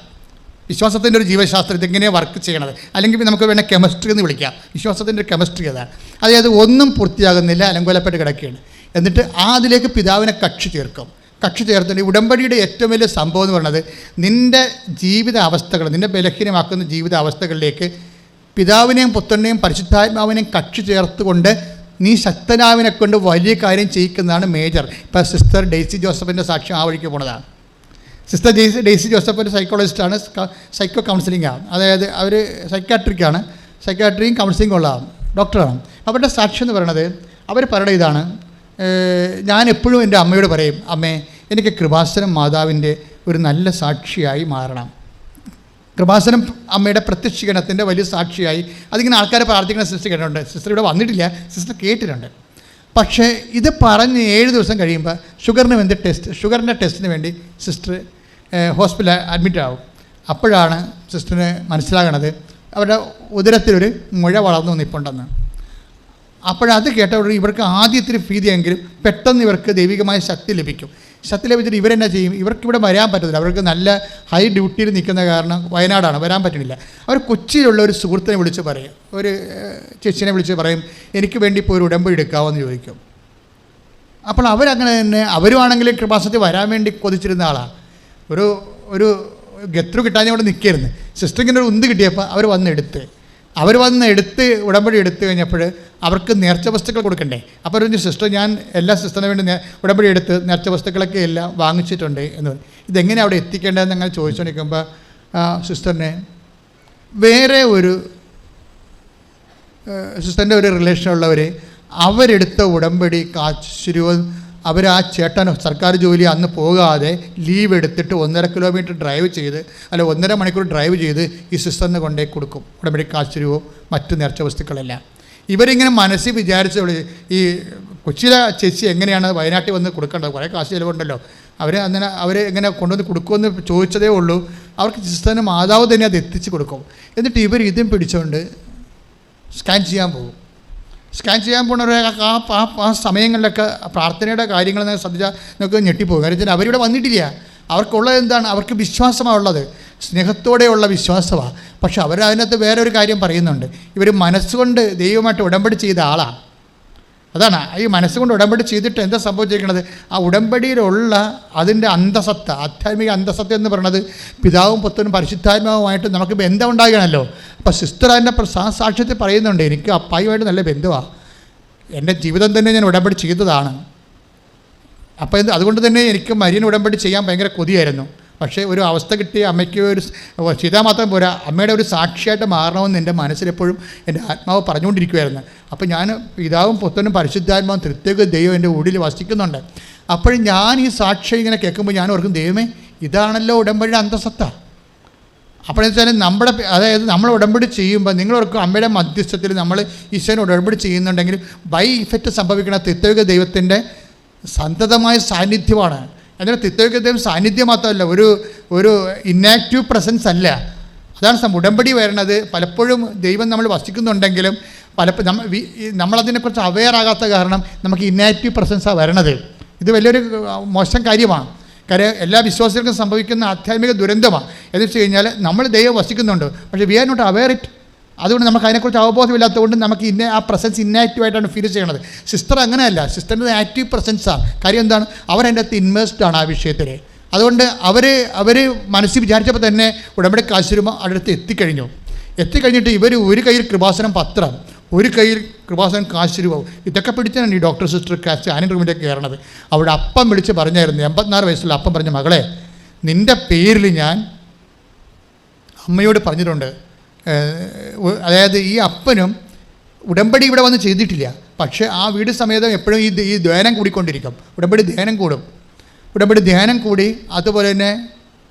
വിശ്വാസത്തിൻ്റെ ഒരു ജീവശാസ്ത്രം ഇതെങ്ങനെയാണ് വർക്ക് ചെയ്യണത്, അല്ലെങ്കിൽ നമുക്ക് വേണേൽ കെമിസ്ട്രി എന്ന് വിളിക്കാം. വിശ്വാസത്തിൻ്റെ ഒരു കെമിസ്ട്രി അതാണ്. അതായത് ഒന്നും പൂർത്തിയാകുന്നില്ല, അലങ്കോലപ്പെട്ട് കിടക്കുകയാണ്. എന്നിട്ട് അതിലേക്ക് പിതാവിനെ കക്ഷി ചേർക്കും. കക്ഷി ചേർത്തിട്ട് ഉടമ്പടിയുടെ ഏറ്റവും വലിയ സംഭവം എന്ന് പറയുന്നത് നിൻ്റെ ജീവിത അവസ്ഥകൾ, നിൻ്റെ ബലഹീനമാക്കുന്ന ജീവിത അവസ്ഥകളിലേക്ക് പിതാവിനെയും പുത്രനെയും പരിശുദ്ധാത്മാവിനെയും കക്ഷി ചേർത്തുകൊണ്ട് നീ ശക്തനാവിനെ കൊണ്ട് വലിയ കാര്യം ചെയ്യിക്കുന്നതാണ് മേജർ. ഇപ്പോൾ സിസ്റ്റർ ഡെയ്സി ജോസഫിൻ്റെ സാക്ഷ്യം ആ വഴിക്ക് പോണതാണ്. സിസ്റ്റർ ഡെയ്സി ജോസഫ് ഒരു സൈക്കോളജിസ്റ്റാണ്, സൈക്കോ കൗൺസിലിംഗ് ആണ്. അതായത് അവർ സൈക്കാട്രിക്കാണ്, സൈക്കാട്രിയും കൗൺസിലിംഗ് ഉള്ളതാണ്, ഡോക്ടറാണ്. അവരുടെ സാക്ഷ്യം എന്ന് പറയുന്നത്, അവർ പറയുന്നത് ഇതാണ്, ഞാൻ എപ്പോഴും എൻ്റെ അമ്മയോട് പറയും, അമ്മേ എനിക്ക് കൃപാസനം മാതാവിൻ്റെ ഒരു നല്ല സാക്ഷിയായി മാറണം. കൃപാസനം അമ്മയുടെ പ്രത്യക്ഷീകരണത്തിൻ്റെ വലിയ സാക്ഷിയായി അതിങ്ങനെ ആൾക്കാർ പ്രാർത്ഥിക്കുന്ന സിസ്റ്റർ കേട്ടിട്ടുണ്ട്. സിസ്റ്റർ ഇവിടെ വന്നിട്ടില്ല, സിസ്റ്റർ കേട്ടിട്ടുണ്ട്. പക്ഷേ ഇത് പറഞ്ഞ് 7 ദിവസം കഴിയുമ്പോൾ ഷുഗറിൻ്റെ ടെസ്റ്റിന് വേണ്ടി സിസ്റ്റർ ഹോസ്പിറ്റലിൽ അഡ്മിറ്റ് ആവും. അപ്പോഴാണ് സിസ്റ്ററിന് മനസ്സിലാകണത് അവരുടെ ഉദരത്തിലൊരു മുഴ വളർന്നു നിൽപ്പുണ്ടെന്ന്. അപ്പോഴത് കേട്ടവർ ഇവർക്ക് ആദ്യത്തിന് ഭീതിയെങ്കിലും പെട്ടെന്ന് ഇവർക്ക് ദൈവികമായ ശക്തി ലഭിക്കും. ശക്തി ലഭിച്ചിട്ട് ഇവരെന്നാ ചെയ്യും? ഇവർക്കിവിടെ വരാൻ പറ്റത്തില്ല, അവർക്ക് നല്ല ഹൈ ഡ്യൂട്ടിയിൽ നിൽക്കുന്ന കാരണം വയനാടാണ്, വരാൻ പറ്റുന്നില്ല. അവർ കൊച്ചിയിലുള്ള ഒരു സുഹൃത്തിനെ വിളിച്ച് പറയും, ഒരു ചേച്ചിനെ വിളിച്ച് പറയും, എനിക്ക് വേണ്ടി ഇപ്പോൾ ഒരു ഉടമ്പടി എടുക്കാമോ എന്ന് ചോദിക്കും. അപ്പോൾ അവരങ്ങനെ തന്നെ, അവരുമാണെങ്കിൽ കൃപാസനത്തിൽ വരാൻ വേണ്ടി കൊതിച്ചിരുന്ന ആളാണ്. ഒരു ഗത്രു കിട്ടാൻ അവിടെ നിൽക്കരുന്ന്. സിസ്റ്ററിങ്ങനെ ഒരു ഉന്ത് കിട്ടിയപ്പോൾ അവർ വന്നെടുത്ത് ഉടമ്പടി എടുത്തു കഴിഞ്ഞപ്പോൾ അവർക്ക് നേർച്ച വസ്തുക്കൾ കൊടുക്കണ്ടേ. അപ്പോൾ ഒരു സിസ്റ്റർ, ഞാൻ എല്ലാ സിസ്റ്ററിന് വേണ്ടി ഉടമ്പടി എടുത്ത് നേർച്ച വസ്തുക്കളൊക്കെ എല്ലാം വാങ്ങിച്ചിട്ടുണ്ട് എന്ന് പറയും. ഇതെങ്ങനെ അവിടെ എത്തിക്കേണ്ടതെന്ന് അങ്ങനെ ചോദിച്ചുകൊണ്ടിരിക്കുമ്പോൾ സിസ്റ്ററിനെ വേറെ ഒരു സിസ്റ്ററിൻ്റെ ഒരു റിലേഷനുള്ളവർ അവരെടുത്ത ഉടമ്പടി കാശുരൂപ അവർ ആ ചേട്ടൻ സർക്കാർ ജോലി അന്ന് പോകാതെ ലീവ് എടുത്തിട്ട് 1.5 കിലോമീറ്റർ ഡ്രൈവ് ചെയ്ത്, അല്ല 1.5 മണിക്കൂർ ഡ്രൈവ് ചെയ്ത് ഈ സിസ്റ്ററിന് കൊണ്ടേ കൊടുക്കും ഉടമ്പടി കാശുരൂപവും മറ്റു നേർച്ച വസ്തുക്കളെല്ലാം. ഇവരിങ്ങനെ മനസ്സിൽ വിചാരിച്ച ഈ കൊച്ചിയിലെ ചേച്ചി എങ്ങനെയാണ് വയനാട്ടിൽ വന്ന് കൊടുക്കേണ്ടത്, കുറേ കാശ് ചിലവുണ്ടല്ലോ, അവർ എങ്ങനെ കൊണ്ടുവന്ന് കൊടുക്കുമെന്ന് ചോദിച്ചതേ ഉള്ളൂ. അവർക്ക് സിസ്റ്ററിന് മാതാവ് തന്നെ അത് എത്തിച്ച് കൊടുക്കും. എന്നിട്ട് ഇവർ ഇതും പിടിച്ചുകൊണ്ട് സ്കാൻ ചെയ്യാൻ പോകും. സ്കാൻ ചെയ്യാൻ പോകുന്നവരെ ആ സമയങ്ങളിലൊക്കെ പ്രാർത്ഥനയുടെ കാര്യങ്ങൾ ശ്രദ്ധിച്ചാൽ നമുക്ക് ഞെട്ടിപ്പോകും. കാരണം വെച്ചാൽ അവരിവിടെ വന്നിട്ടില്ല. അവർക്കുള്ളത് എന്താണ്? അവർക്ക് വിശ്വാസമാണ് ഉള്ളത്, സ്നേഹത്തോടെയുള്ള വിശ്വാസമാണ്. പക്ഷെ അവരതിനകത്ത് വേറെ ഒരു കാര്യം പറയുന്നുണ്ട്, ഇവർ മനസ്സുകൊണ്ട് ദൈവമായിട്ട് ഉടമ്പടി ചെയ്ത ആളാണ്. അതാണ് ഈ മനസ്സുകൊണ്ട് ഉടമ്പടി ചെയ്തിട്ട് എന്താ സംഭവിച്ചിരിക്കുന്നത്? ആ ഉടമ്പടിയിലുള്ള അതിൻ്റെ അന്തസത്ത, ആധ്യാത്മിക അന്തസത്ത എന്ന് പറയുന്നത് പിതാവും പുത്രനും പരിശുദ്ധാത്മാവുമായിട്ട് നമുക്ക് ബന്ധം ഉണ്ടാകണമല്ലോ. അപ്പോൾ സിസ്റ്റർ അതിൻ്റെ സാക്ഷ്യത്തിൽ പറയുന്നുണ്ട്, എനിക്ക് അപ്പായുമായിട്ട് നല്ല ബന്ധമാണ്, എൻ്റെ ജീവിതം തന്നെ ഞാൻ ഉടമ്പടി ചെയ്തതാണ്. അപ്പോൾ അതുകൊണ്ട് തന്നെ എനിക്ക് മരിയൻ ഉടമ്പടി ചെയ്യാൻ ഭയങ്കര കൊതിയായിരുന്നു. പക്ഷേ ഒരു അവസ്ഥ കിട്ടിയ അമ്മയ്ക്ക് ഒരു ചെയ്താൽ മാത്രം പോരാ, അമ്മയുടെ ഒരു സാക്ഷിയായിട്ട് മാറണമെന്ന് എൻ്റെ മനസ്സിലെപ്പോഴും എൻ്റെ ആത്മാവ് പറഞ്ഞുകൊണ്ടിരിക്കുമായിരുന്നു. അപ്പോൾ ഞാൻ പിതാവും പുത്രനും പരിശുദ്ധാത്മാവും തൃത്വൈക ദൈവം എൻ്റെ ഉള്ളിൽ വസിക്കുന്നുണ്ട്. അപ്പോഴും ഞാൻ ഈ സാക്ഷി ഇങ്ങനെ കേൾക്കുമ്പോൾ ഞാൻ ഓർക്കും, ദൈവമേ ഇതാണല്ലോ ഉടമ്പടിയുടെ അന്തസത്ത. അപ്പോഴെന്ന് വെച്ചാൽ അതായത് നമ്മൾ ഉടമ്പടി ചെയ്യുമ്പോൾ നിങ്ങളോർക്കും അമ്മയുടെ മധ്യസ്ഥത്തിൽ നമ്മൾ ഈശോനെ ഉടമ്പടി ചെയ്യുന്നുണ്ടെങ്കിൽ ബൈ ഇഫക്റ്റ് സംഭവിക്കുന്ന തൃത്വൈക ദൈവത്തിൻ്റെ സന്തതമായ സാന്നിധ്യമാണ്. അതിന് തൃത്വൈക ദൈവം സാന്നിധ്യം മാത്രമല്ല, ഒരു ഇന്നാക്റ്റീവ് പ്രസൻസ് അല്ല. അതാണ് ഉടമ്പടി വരുന്നത്. പലപ്പോഴും ദൈവം നമ്മൾ വസിക്കുന്നുണ്ടെങ്കിലും നമ്മളതിനെക്കുറിച്ച് അവെയർ ആകാത്ത കാരണം നമുക്ക് ഇന്നാക്റ്റീവ് പ്രസൻസാണ് വരണത്. ഇത് വലിയൊരു മോശം കാര്യമാണ്. കാര്യം എല്ലാ വിശ്വാസികൾക്കും സംഭവിക്കുന്ന ആധ്യാത്മിക ദുരന്തമാണ്. എന്ന് വെച്ച് കഴിഞ്ഞാൽ നമ്മൾ ദൈവം വസിക്കുന്നുണ്ട്, പക്ഷേ we are not aware it. അതുകൊണ്ട് നമുക്ക് അതിനെക്കുറിച്ച് അവബോധമില്ലാത്തതുകൊണ്ട് നമുക്ക് ആ പ്രസൻസ് ഇന്നാക്റ്റീവായിട്ടാണ് ഫീൽ ചെയ്യണത്. സിസ്റ്റർ അങ്ങനെയല്ല, സിസ്റ്ററിൻ്റെ ആക്റ്റീവ് പ്രസൻസാണ്. കാര്യം എന്താണ്? അവരതിൻ്റെ അകത്ത് ഇൻവെസ്റ്റഡ് ആണ് ആ വിഷയത്തിൽ. അതുകൊണ്ട് അവർ മനസ്സിൽ വിചാരിച്ചപ്പോൾ തന്നെ ഉടമ്പടി കാശുരൂപ അടുത്ത് എത്തിക്കഴിഞ്ഞിട്ട് ഇവർ ഒരു കയ്യിൽ കൃപാസനം പത്രം, ഒരു കയ്യിൽ കൃപാസനം കാശുരൂപവും ഇതൊക്കെ പിടിച്ചാണ് ഈ ഡോക്ടർ സിസ്റ്റർ സ്കാനിങ് റൂമിലേക്ക് കയറണത്. അവിടെ അപ്പം വിളിച്ച് പറഞ്ഞായിരുന്നു, 84 വയസ്സുള്ള അപ്പം പറഞ്ഞ, മകളെ നിൻ്റെ പേരിൽ ഞാൻ അമ്മയോട് പറഞ്ഞിട്ടുണ്ട്. അതായത് ഈ അപ്പനും ഉടമ്പടി ഇവിടെ വന്ന് ചെയ്തിട്ടില്ല, പക്ഷേ ആ വീട് സമേതം എപ്പോഴും ഈ ധ്യാനം കൂടിക്കൊണ്ടിരിക്കും. ഉടമ്പടി ധ്യാനം കൂടും. ഉടമ്പടി ധ്യാനം കൂടി അതുപോലെ തന്നെ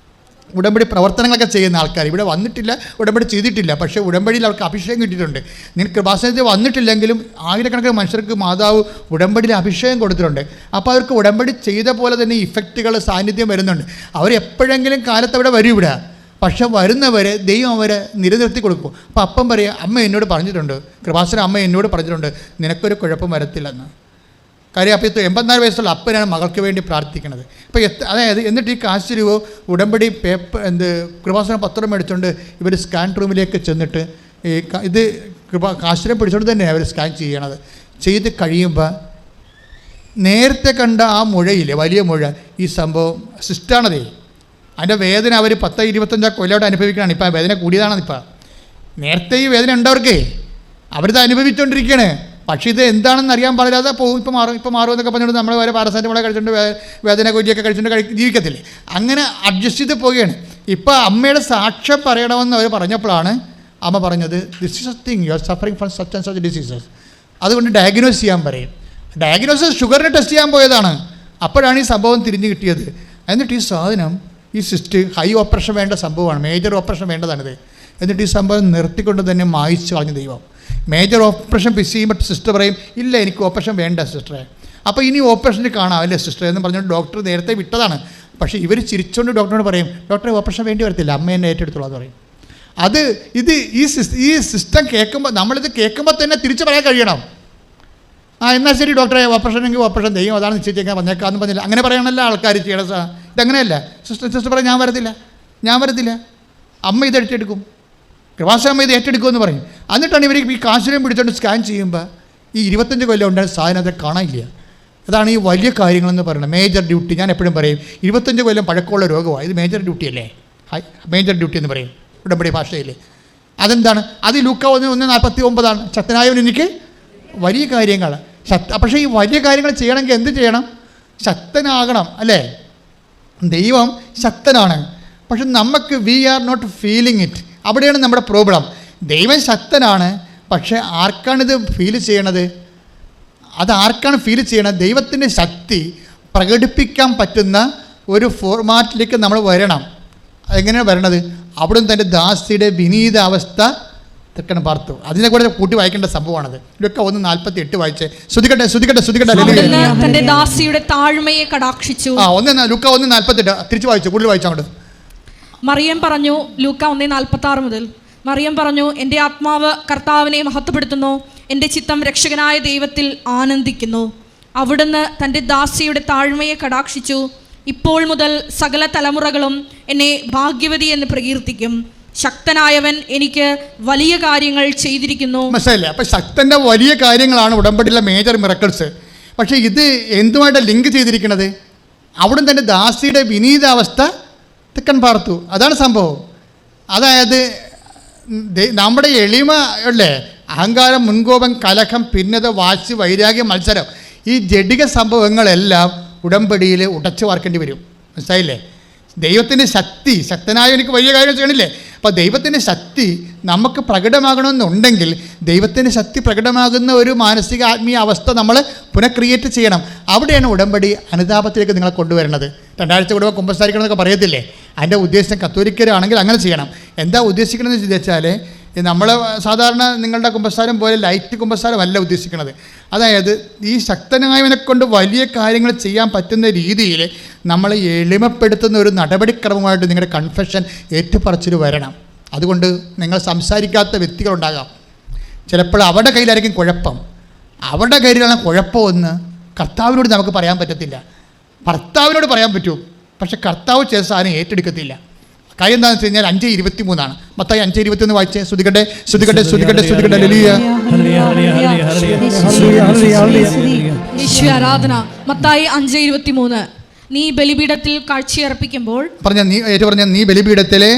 ഉടമ്പടി പ്രവർത്തനങ്ങളൊക്കെ ചെയ്യുന്ന ആൾക്കാർ ഇവിടെ വന്നിട്ടില്ല, ഉടമ്പടി ചെയ്തിട്ടില്ല, പക്ഷേ ഉടമ്പടിയിൽ അവർക്ക് അഭിഷേകം കിട്ടിയിട്ടുണ്ട്. നിങ്ങൾ കൃപാസനത്തിൽ വന്നിട്ടില്ലെങ്കിലും ആയിരക്കണക്കിന് മനുഷ്യർക്ക് മാതാവ് ഉടമ്പടിയിൽ അഭിഷേകം കൊടുത്തിട്ടുണ്ട്. അപ്പോൾ അവർക്ക് ഉടമ്പടി ചെയ്ത പോലെ തന്നെ ഇഫക്റ്റുകൾ സാന്നിധ്യം വരുന്നുണ്ട്. അവരെപ്പോഴെങ്കിലും കാലത്ത് അവിടെ വരും ഇവിടെ, പക്ഷെ വരുന്നവരെ ദൈവം അവരെ നിലനിർത്തി കൊടുക്കും. അപ്പോൾ അപ്പം പറയുക, അമ്മ എന്നോട് പറഞ്ഞിട്ടുണ്ട്, കൃപാസന അമ്മ എന്നോട് പറഞ്ഞിട്ടുണ്ട് നിനക്കൊരു കുഴപ്പം വരത്തില്ലെന്ന്. കാര്യം അപ്പോൾ 84 വയസ്സുള്ള അപ്പനാണ് മകൾക്ക് വേണ്ടി പ്രാർത്ഥിക്കുന്നത്. അപ്പോൾ അതായത് എന്നിട്ട് ഈ കാശ് രൂപ ഉടമ്പടി കൃപാസന പത്രം മേടിച്ചുകൊണ്ട് ഇവർ സ്കാൻ റൂമിലേക്ക് ചെന്നിട്ട് ഇത് കാശിനെ പിടിച്ചുകൊണ്ട് തന്നെ അവർ സ്കാൻ ചെയ്യണത്. ചെയ്ത് കഴിയുമ്പോൾ നേരത്തെ കണ്ട ആ മുഴയില്ലേ, വലിയ മുഴ, ഈ സംഭവം സിസ്റ്റാണതേ. അതിൻ്റെ വേദന അവർ 10-25 കൊല്ലമായിട്ട് അനുഭവിക്കുകയാണ്. ഇപ്പോൾ ആ വേദന കൂടിയതാണ്. ഇപ്പോൾ നേരത്തെ ഈ വേദന ഉണ്ടവർക്കേ, അവരിത് അനുഭവിച്ചുകൊണ്ടിരിക്കുകയാണ്. പക്ഷേ ഇത് എന്താണെന്ന് അറിയാൻ പാടില്ലാതെ പോകും. ഇപ്പോൾ മാറുമെന്നൊക്കെ പറഞ്ഞുകൊണ്ട് നമ്മൾ വരെ പാരസെറ്റമോളെ കഴിച്ചുകൊണ്ട് വേദന ഗുളികയൊക്കെ കഴിച്ചുകൊണ്ട് ജീവിക്കത്തില്ലേ, അങ്ങനെ അഡ്ജസ്റ്റ് ചെയ്ത് പോവുകയാണ്. ഇപ്പോൾ അമ്മയുടെ സാക്ഷ്യം പറയണമെന്ന് അവർ പറഞ്ഞപ്പോഴാണ് അമ്മ പറഞ്ഞത്, this is A thing, you are suffering from such and such diseases. അതുകൊണ്ട് ഡയഗ്നോസ് ചെയ്യാൻ പറയും. ഡയഗ്നോസിസ് ഷുഗറിനെ ടെസ്റ്റ് ചെയ്യാൻ പോയതാണ്. അപ്പോഴാണ് ഈ സംഭവം തിരിഞ്ഞു കിട്ടിയത്. എന്നിട്ട് ഈ സാധനം, ഈ സിസ്റ്റ് ഹൈ ഓപ്പറേഷൻ വേണ്ട സംഭവമാണ്, മേജർ ഓപ്പറേഷൻ വേണ്ടതാണിത്. എന്നിട്ട് ഈ സംഭവം നിർത്തിക്കൊണ്ട് തന്നെ മായിച്ചു കളഞ്ഞ ദൈവം. മേജർ ഓപ്പറേഷൻ ചെയ്യുമ്പോൾ സിസ്റ്റർ പറയും, ഇല്ല എനിക്ക് ഓപ്പറേഷൻ വേണ്ട സിസ്റ്ററെ, അപ്പോൾ ഇനി ഓപ്പറേഷന് കാണാം അല്ലേ സിസ്റ്റർ എന്ന് പറഞ്ഞുകൊണ്ട് ഡോക്ടർ നേരത്തെ വിട്ടതാണ്. പക്ഷേ ഇവർ ചിരിച്ചുകൊണ്ട് ഡോക്ടറിനോട് പറയും, ഡോക്ടറെ ഓപ്പറേഷൻ വേണ്ടി വരത്തില്ല, അമ്മ എന്നെ ഏറ്റെടുത്തോളൂ എന്ന് പറയും. ഈ സിസ്റ്റം കേൾക്കുമ്പോൾ, നമ്മളിത് കേൾക്കുമ്പോൾ തന്നെ തിരിച്ച് പറയാൻ കഴിയണം. എന്നാൽ ശരി ഡോക്ടറെ, ഓപ്പറേഷൻ എങ്കിൽ ഓപ്പറേഷൻ ചെയ്യും, അതാണ് നിശ്ചയിച്ചേക്കാൻ പറഞ്ഞേക്കാന്ന് പറഞ്ഞില്ല. അങ്ങനെ പറയണമല്ലോ ആൾക്കാർ ചെയ്യണം. ഇതങ്ങനെയല്ല. സിസ്റ്റർ പറയും, ഞാൻ വരത്തില്ല, അമ്മ ഇത് ഏറ്റെടുക്കും, കൃപാസന ഇത് ഏറ്റെടുക്കുമെന്ന് പറയും. എന്നിട്ടാണ് ഇവർ ഈ കാശിനെയും പിടിച്ചുകൊണ്ട് സ്കാൻ ചെയ്യുമ്പോൾ ഈ 25 കൊല്ലം ഉണ്ടായിരുന്ന സാധനത്തെ കാണാനില്ല. അതാണ് ഈ വലിയ കാര്യങ്ങളെന്ന് പറയുന്നത്, മേജർ ഡ്യൂട്ടി. ഞാൻ എപ്പോഴും പറയും 25 കൊല്ലം പഴക്കമുള്ള രോഗമാണ്, ഇത് മേജർ ഡ്യൂട്ടി അല്ലേ, മേജർ ഡ്യൂട്ടി എന്ന് പറയും ഉടമ്പടി ഭാഷയിൽ. അതെന്താണ്? അത് ലൂക്ക 1:49 ശക്തനായവൻ എനിക്ക് വലിയ കാര്യങ്ങൾ. പക്ഷേ ഈ വലിയ കാര്യങ്ങൾ ചെയ്യണമെങ്കിൽ എന്ത് ചെയ്യണം? ശക്തനാകണം അല്ലേ? ദൈവം ശക്തനാണ്, പക്ഷെ നമുക്ക് we are not feeling it. അവിടെയാണ് നമ്മുടെ പ്രോബ്ലം. ദൈവം ശക്തനാണ്, പക്ഷേ ആർക്കാണിത് ഫീൽ ചെയ്യണത്? ആർക്കാണ് ഫീൽ ചെയ്യണത്? ദൈവത്തിൻ്റെ ശക്തി പ്രകടിപ്പിക്കാൻ പറ്റുന്ന ഒരു ഫോർമാറ്റിലേക്ക് നമ്മൾ വരണം. എങ്ങനെയാണ് വരണത്? അവിടുന്ന് തൻ്റെ ദാസിയുടെ വിനീത അവസ്ഥ തെക്കൻ പാർത്തു. അതിനെ കൂടെ കൂട്ടി വായിക്കേണ്ട സംഭവമാണത്. ഇതൊക്കെ 1:48 വായിച്ചേ. ശ്രുതികട്ടെ. തന്റെ ദാസിയുടെ താഴ്മയെ കടാക്ഷിച്ചു. ലൂക്ക 1:48 തിരിച്ചു വായിച്ചു, കൂടുതൽ വായിച്ചങ്ങോട്ട്. മറിയം പറഞ്ഞു, ലൂക്ക 1:46 മുതൽ, മറിയം പറഞ്ഞു, എൻ്റെ ആത്മാവ് കർത്താവിനെ മഹത്വപ്പെടുത്തുന്നു, എൻ്റെ ചിത്തം രക്ഷകനായ ദൈവത്തിൽ ആനന്ദിക്കുന്നു. അവിടുന്ന് തൻ്റെ ദാസിയുടെ താഴ്മയെ കടാക്ഷിച്ചു. ഇപ്പോൾ മുതൽ സകല തലമുറകളും എന്നെ ഭാഗ്യവതി എന്ന് പ്രകീർത്തിക്കും. ശക്തനായവൻ എനിക്ക് വലിയ കാര്യങ്ങൾ ചെയ്തിരിക്കുന്നു. മനസ്സിലായില്ലേ? അപ്പം ശക്തൻ്റെ വലിയ കാര്യങ്ങളാണ് ഉടമ്പടിയിലെ മേജർ മിറക്കിൾസ്. പക്ഷേ ഇത് എന്തുമായിട്ടാണ് ലിങ്ക് ചെയ്തിരിക്കുന്നത്? അവിടുന്ന് തൻ്റെ ദാസിയുടെ വിനീതാവസ്ഥ തെക്കൻ പാർത്തു. അതാണ് സംഭവം. അതായത് നമ്മുടെ എളിമ അല്ലേ, അഹങ്കാരം, മുൻകോപം, കലഹം, ഭിന്നത, വാശി, വൈരാഗ്യം, മത്സരം, ഈ ജഡിക സംഭവങ്ങളെല്ലാം ഉടമ്പടിയിൽ ഉടച്ചു വാർക്കേണ്ടി വരും. മനസ്സിലായില്ലേ? ദൈവത്തിൻ്റെ ശക്തി, ശക്തനായ എനിക്ക് വലിയ കാര്യങ്ങൾ ചെയ്യണില്ലേ? അപ്പോൾ ദൈവത്തിൻ്റെ ശക്തി നമുക്ക് പ്രകടമാകണമെന്നുണ്ടെങ്കിൽ ദൈവത്തിൻ്റെ ശക്തി പ്രകടമാകുന്ന ഒരു മാനസിക ആത്മീയ അവസ്ഥ നമ്മൾ പുനഃക്രിയേറ്റ് ചെയ്യണം. അവിടെയാണ് ഉടമ്പടി അനുതാപത്തിലേക്ക് നിങ്ങളെ കൊണ്ടുവരുന്നത്. 2 ആഴ്ച കൂടുമ്പോൾ കുമ്പസാരിക്കണമെന്നൊക്കെ പറയത്തില്ലേ? അതിൻ്റെ ഉദ്ദേശം കത്തോലിക്കരാണെങ്കിൽ അങ്ങനെ ചെയ്യണം. എന്താ ഉദ്ദേശിക്കണമെന്ന് വെച്ചാൽ നമ്മൾ സാധാരണ നിങ്ങളുടെ കുമ്പസാരം പോലെ ലൈറ്റ് കുമ്പസാരമല്ല ഉദ്ദേശിക്കുന്നത്. അതായത് ഈ ശക്തനായവനെ കൊണ്ട് വലിയ കാര്യങ്ങൾ ചെയ്യാൻ പറ്റുന്ന രീതിയിൽ നമ്മളെ എളിമപ്പെടുത്തുന്ന ഒരു നടപടിക്രമമായിട്ട് നിങ്ങളുടെ കൺഫെഷൻ ഏറ്റുപറച്ചിൽ വരണം. അതുകൊണ്ട് നിങ്ങൾ സംസാരിക്കാത്ത വ്യക്തികളുണ്ടാകാം. ചിലപ്പോൾ അവരുടെ കയ്യിലായിരിക്കും കുഴപ്പം, അവരുടെ കയ്യിലാണ് കുഴപ്പമെന്ന് കർത്താവിനോട് നമുക്ക് പറയാൻ പറ്റത്തില്ല. ഭർത്താവിനോട് പറയാൻ പറ്റും, പക്ഷെ കർത്താവ് ചെയ്ത സാധനം ഏറ്റെടുക്കത്തില്ല. കാര്യം എന്താണെന്ന് വെച്ച് കഴിഞ്ഞാൽ 5:23 മത്തായി 5:21 വായിച്ചേ. ശ്രുതികട്ടെ. ആരാധന. മത്തായി 5:23 നീ ബലിപീഠത്തിൽ കാഴ്ചയർപ്പിക്കുമ്പോൾ നീ ബലിപീഠത്തിലെ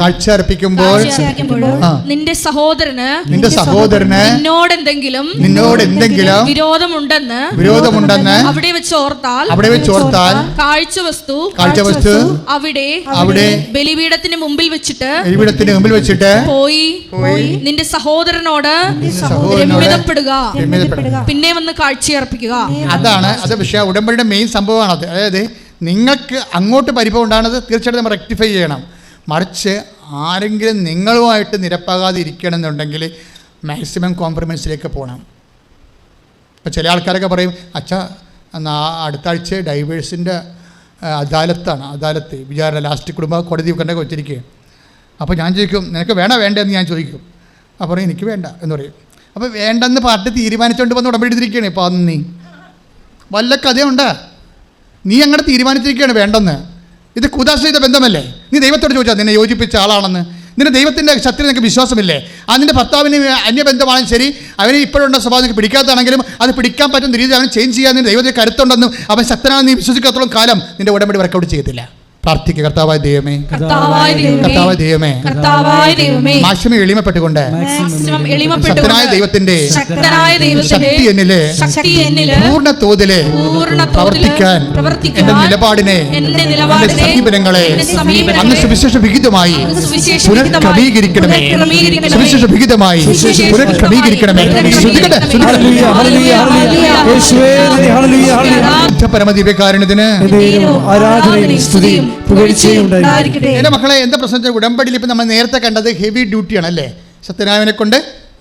കാഴ്ചയർപ്പിക്കുമ്പോൾ നിന്റെ സഹോദരന് നിന്നോടെന്തെങ്കിലും വിരോധമുണ്ടെന്ന് അവിടെ വെച്ച് ഓർത്താൽ കാഴ്ചവസ്തു അവിടെ ബലിപീഠത്തിന് മുമ്പിൽ വെച്ചിട്ട് പോയി നിന്റെ സഹോദരനോട് രമ്യതപ്പെടുക, പിന്നെ വന്ന് കാഴ്ചയർപ്പിക്കുക. അതാണ് അത് വിഷയം. ഉടമ്പടിയുടെ മെയിൻ സംഭവമാണത്. അതായത് നിങ്ങൾക്ക് അങ്ങോട്ട് പരിഭവം ഉണ്ടാകുന്നത് തീർച്ചയായിട്ടും നമ്മൾ റെക്ടിഫൈ ചെയ്യണം. മറിച്ച് ആരെങ്കിലും നിങ്ങളുമായിട്ട് നിരപ്പാകാതെ ഇരിക്കണമെന്നുണ്ടെങ്കിൽ മാക്സിമം കോംപ്രമൈസിലേക്ക് പോകണം. ഇപ്പോൾ ചില ആൾക്കാരൊക്കെ പറയും, അച്ഛാ അടുത്ത ആഴ്ച ഡൈവേഴ്സിൻ്റെ അദാലത്ത് വിചാരണ ലാസ്റ്റ് കുടുംബ കോടതി കണ്ടൊക്കെ വെച്ചിരിക്കുക. അപ്പോൾ ഞാൻ ചോദിക്കും, നിനക്ക് വേണ്ടെന്ന് ഞാൻ ചോദിക്കും. അപ്പോൾ പറയും എനിക്ക് വേണ്ട എന്ന് പറയും. അപ്പോൾ വേണ്ടെന്ന് പാർട്ടി തീരുമാനിച്ചുകൊണ്ട് വന്ന് ഉടമ്പടി എടുത്തിരിക്കുകയാണ്. ഇപ്പോൾ നീ വല്ല കഥയുണ്ടാ? നീ അങ്ങനെ തീരുമാനിച്ചിരിക്കുകയാണ് വേണ്ടെന്ന്. ഇത് കുദാശ്രയിത ബന്ധമല്ലേ? നീ ദൈവത്തോട് ചോദിച്ചാൽ നിന്നെ യോജിപ്പിച്ച ആളാണെന്ന്. നിന്റെ ദൈവത്തിൻ്റെ ശക്തിയിൽ നിനക്ക് വിശ്വാസമില്ലേ? നിന്റെ ഭർത്താവിന് അന്യബന്ധമാണെങ്കിലും ശരി, അവന് ഇപ്പോഴുള്ള സ്വഭാവം നിനക്ക് പിടിക്കാത്തതാണെങ്കിലും അത് പിടിക്കാൻ പറ്റുന്ന രീതിയിൽ അവൻ ചേഞ്ച് ചെയ്യാൻ നിന്റെ ദൈവത്തിന് കരുത്തുണ്ടെന്നും അവൻ ശക്തനാണെന്ന് നീ വിശ്വസിക്കാത്തോളം കാലം നിന്റെ ഉടമ്പടി വർക്കൗട്ട് ചെയ്യത്തില്ല. പ്രാർത്ഥിക്കുക, കർത്താവായ ദൈവമേ, മാക്സിമം എളിമപ്പെട്ടുകൊണ്ട് ശക്തനായ ദൈവത്തിന്റെ ശക്തി എന്നില് പൂർണ്ണ തോതില് പ്രവർത്തിക്കാൻ എന്റെ നിലപാടിനെ, എന്റെ സമീപനങ്ങളെ അങ്ങ് സുവിശേഷ വിഹിതമായി പുനഃക്രമീകരിക്കണമേ. സുവിശേഷ വിഹിതമായി പുനഃക്രമീകരിക്കണമേ. പരമദിവ്യകാരുണ്യത്തിന് എന്റെ മക്കളെ, എന്താ പ്രശ്നം? ഉടമ്പടിയിൽ ഇപ്പം നമ്മൾ നേരത്തെ കണ്ടത് ഹെവി ഡ്യൂട്ടിയാണ് അല്ലേ? സത്യനാരായണനെ കൊണ്ട്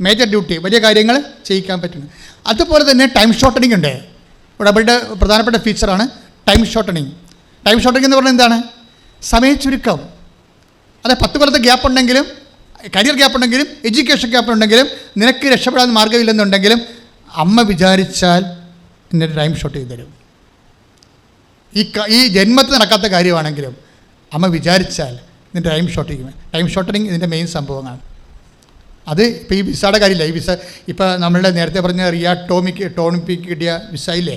മേജർ ഡ്യൂട്ടി, വലിയ കാര്യങ്ങൾ ചെയ്യിക്കാൻ പറ്റുന്നു. അതുപോലെ തന്നെ ടൈം ഷോർട്ടനിങ് ഉണ്ട്. ഉടമ്പടിയുടെ പ്രധാനപ്പെട്ട ഫീച്ചറാണ് ടൈം ഷോർട്ടനിങ്. ടൈം ഷോർട്ടനിങ് എന്ന് പറഞ്ഞാൽ എന്താണ്? സമയ ചുരുക്കം. അതെ, 10 കൊല്ലത്തെ ഗ്യാപ്പ് ഉണ്ടെങ്കിലും, കരിയർ ഗ്യാപ്പ് ഉണ്ടെങ്കിലും, എഡ്യൂക്കേഷൻ ഗ്യാപ്പ് ഉണ്ടെങ്കിലും, നിനക്ക് രക്ഷപ്പെടാൻ മാർഗ്ഗമില്ലെന്നുണ്ടെങ്കിലും അമ്മ വിചാരിച്ചാൽ എന്നെ ടൈം ഷോർട്ട് ചെയ്ത് തരും. ഈ ജന്മത്തിൽ നടക്കാത്ത കാര്യമാണെങ്കിലും അമ്മ വിചാരിച്ചാൽ ഇതിൻ്റെ ടൈം ഷോർട്ടിങ്. ടൈം ഷോർട്ടനിങ് ഇതിൻ്റെ മെയിൻ സംഭവമാണ്. അത് ഇപ്പോൾ ഈ വിസയുടെ കാര്യമില്ല. ഈ വിസ ഇപ്പോൾ നമ്മളുടെ നേരത്തെ പറഞ്ഞ ടോമിക്ക് കിട്ടിയ വിസ ഇല്ലേ,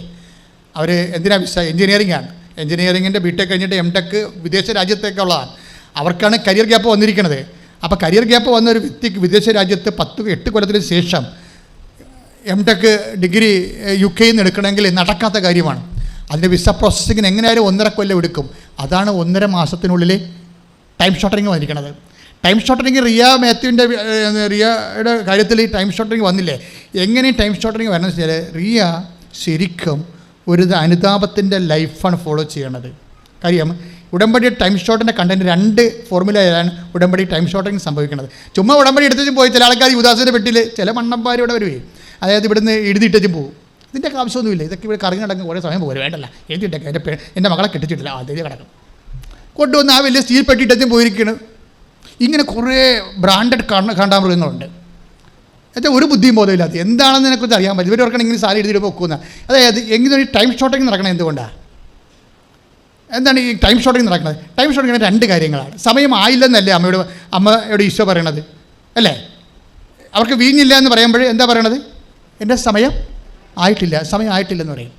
അവർ എന്തിനാ വിസ? എഞ്ചിനീയറിംഗ് ആണ്. എഞ്ചിനീയറിങ്ങിൻ്റെ ബിടെക് കഴിഞ്ഞിട്ട് എംടെക് വിദേശ രാജ്യത്തേക്കുള്ളതാണ്. അവർക്കാണ് കരിയർ ഗ്യാപ്പ് വന്നിരിക്കുന്നത്. അപ്പോൾ കരിയർ ഗ്യാപ്പ് വന്ന ഒരു വ്യക്തിക്ക് വിദേശ രാജ്യത്ത് 8 കൊല്ലത്തിന് ശേഷം എംടെക് ഡിഗ്രി UK നിന്ന് എടുക്കണമെങ്കിൽ നടക്കാത്ത കാര്യമാണ്. അതിൻ്റെ വിസ പ്രോസസ്സിങ്ങിന് എങ്ങനെയായാലും 1.5 കൊല്ലം എടുക്കും. അതാണ് 1.5 മാസത്തിനുള്ളിൽ ടൈം ഷോർട്ടനിങ് വന്നിരിക്കുന്നത്. ടൈം ഷോർട്ടനിങ് റിയയുടെ കാര്യത്തിൽ ഈ ടൈം ഷോർട്ടനിങ് വന്നില്ലേ? എങ്ങനെ ടൈം ഷോർട്ടനിങ് വരണമെന്ന് വെച്ചാൽ, റിയ ശരിക്കും ഒരു അനുതാപത്തിൻ്റെ ലൈഫാണ് ഫോളോ ചെയ്യണത്. കാര്യം ഉടമ്പടി ടൈം ഷോർട്ടിൻ്റെ കണ്ടൻറ്റ് 2 ഫോർമുലയിലാണ് ഉടമ്പടി ടൈം ഷോർട്ടനിങ് സംഭവിക്കുന്നത്. ചുമ്മാ ഉടമ്പടി എടുത്തും പോയി ചില ആൾക്കാർ ഉദാസീന പെട്ടിൽ ചില മണ്ണന്മാരിവിടെ വരുവേ, അതായത് ഇവിടുന്ന് എഴുതിയിട്ടും പോകും. ഇതിൻ്റെയൊക്കെ ആവശ്യമൊന്നുമില്ല. ഇതൊക്കെ ഇവിടെ കറങ്ങി നടക്കും, കുറേ സമയം പോലും വേണ്ടല്ല. എഴുതിയിട്ടൊക്കെ എൻ്റെ മകളെ കെട്ടിച്ചിട്ടില്ല, അതേ കിടക്കും. കൊണ്ടുവന്ന് ആ വലിയ സ്റ്റീൽ പെട്ടിട്ടും പോയിരിക്കണം. ഇങ്ങനെ കുറേ ബ്രാൻഡഡ് കാണ്ടാമൃഗങ്ങളുണ്ട്. എന്നുവെച്ചാൽ ഒരു ബുദ്ധിയും ബോധമില്ലാത്ത എന്താണെന്ന് എന്നെക്കുറിച്ച് അറിയാൻ പറ്റും. ഇവരൊക്കെ ഇങ്ങനെ സാരി എഴുതിയിട്ട് വെക്കുന്ന, അതായത് എങ്ങനെ ഈ ടൈം ഷോർട്ടിങ് നടക്കണം? എന്തുകൊണ്ടാണ്? എന്താണ് ഈ ടൈം ഷോർട്ടിങ് നടക്കുന്നത്? ടൈം ഷോർട്ടിങ് 2 കാര്യങ്ങളാണ്. സമയം ആയില്ലെന്നല്ലേ അമ്മയോട് ഈശോ പറയണത് അല്ലേ? അവർക്ക് വീഞ്ഞില്ല എന്ന് പറയുമ്പോൾ എന്താ പറയണത്? എൻ്റെ സമയം ആയിട്ടില്ലെന്ന് പറയും.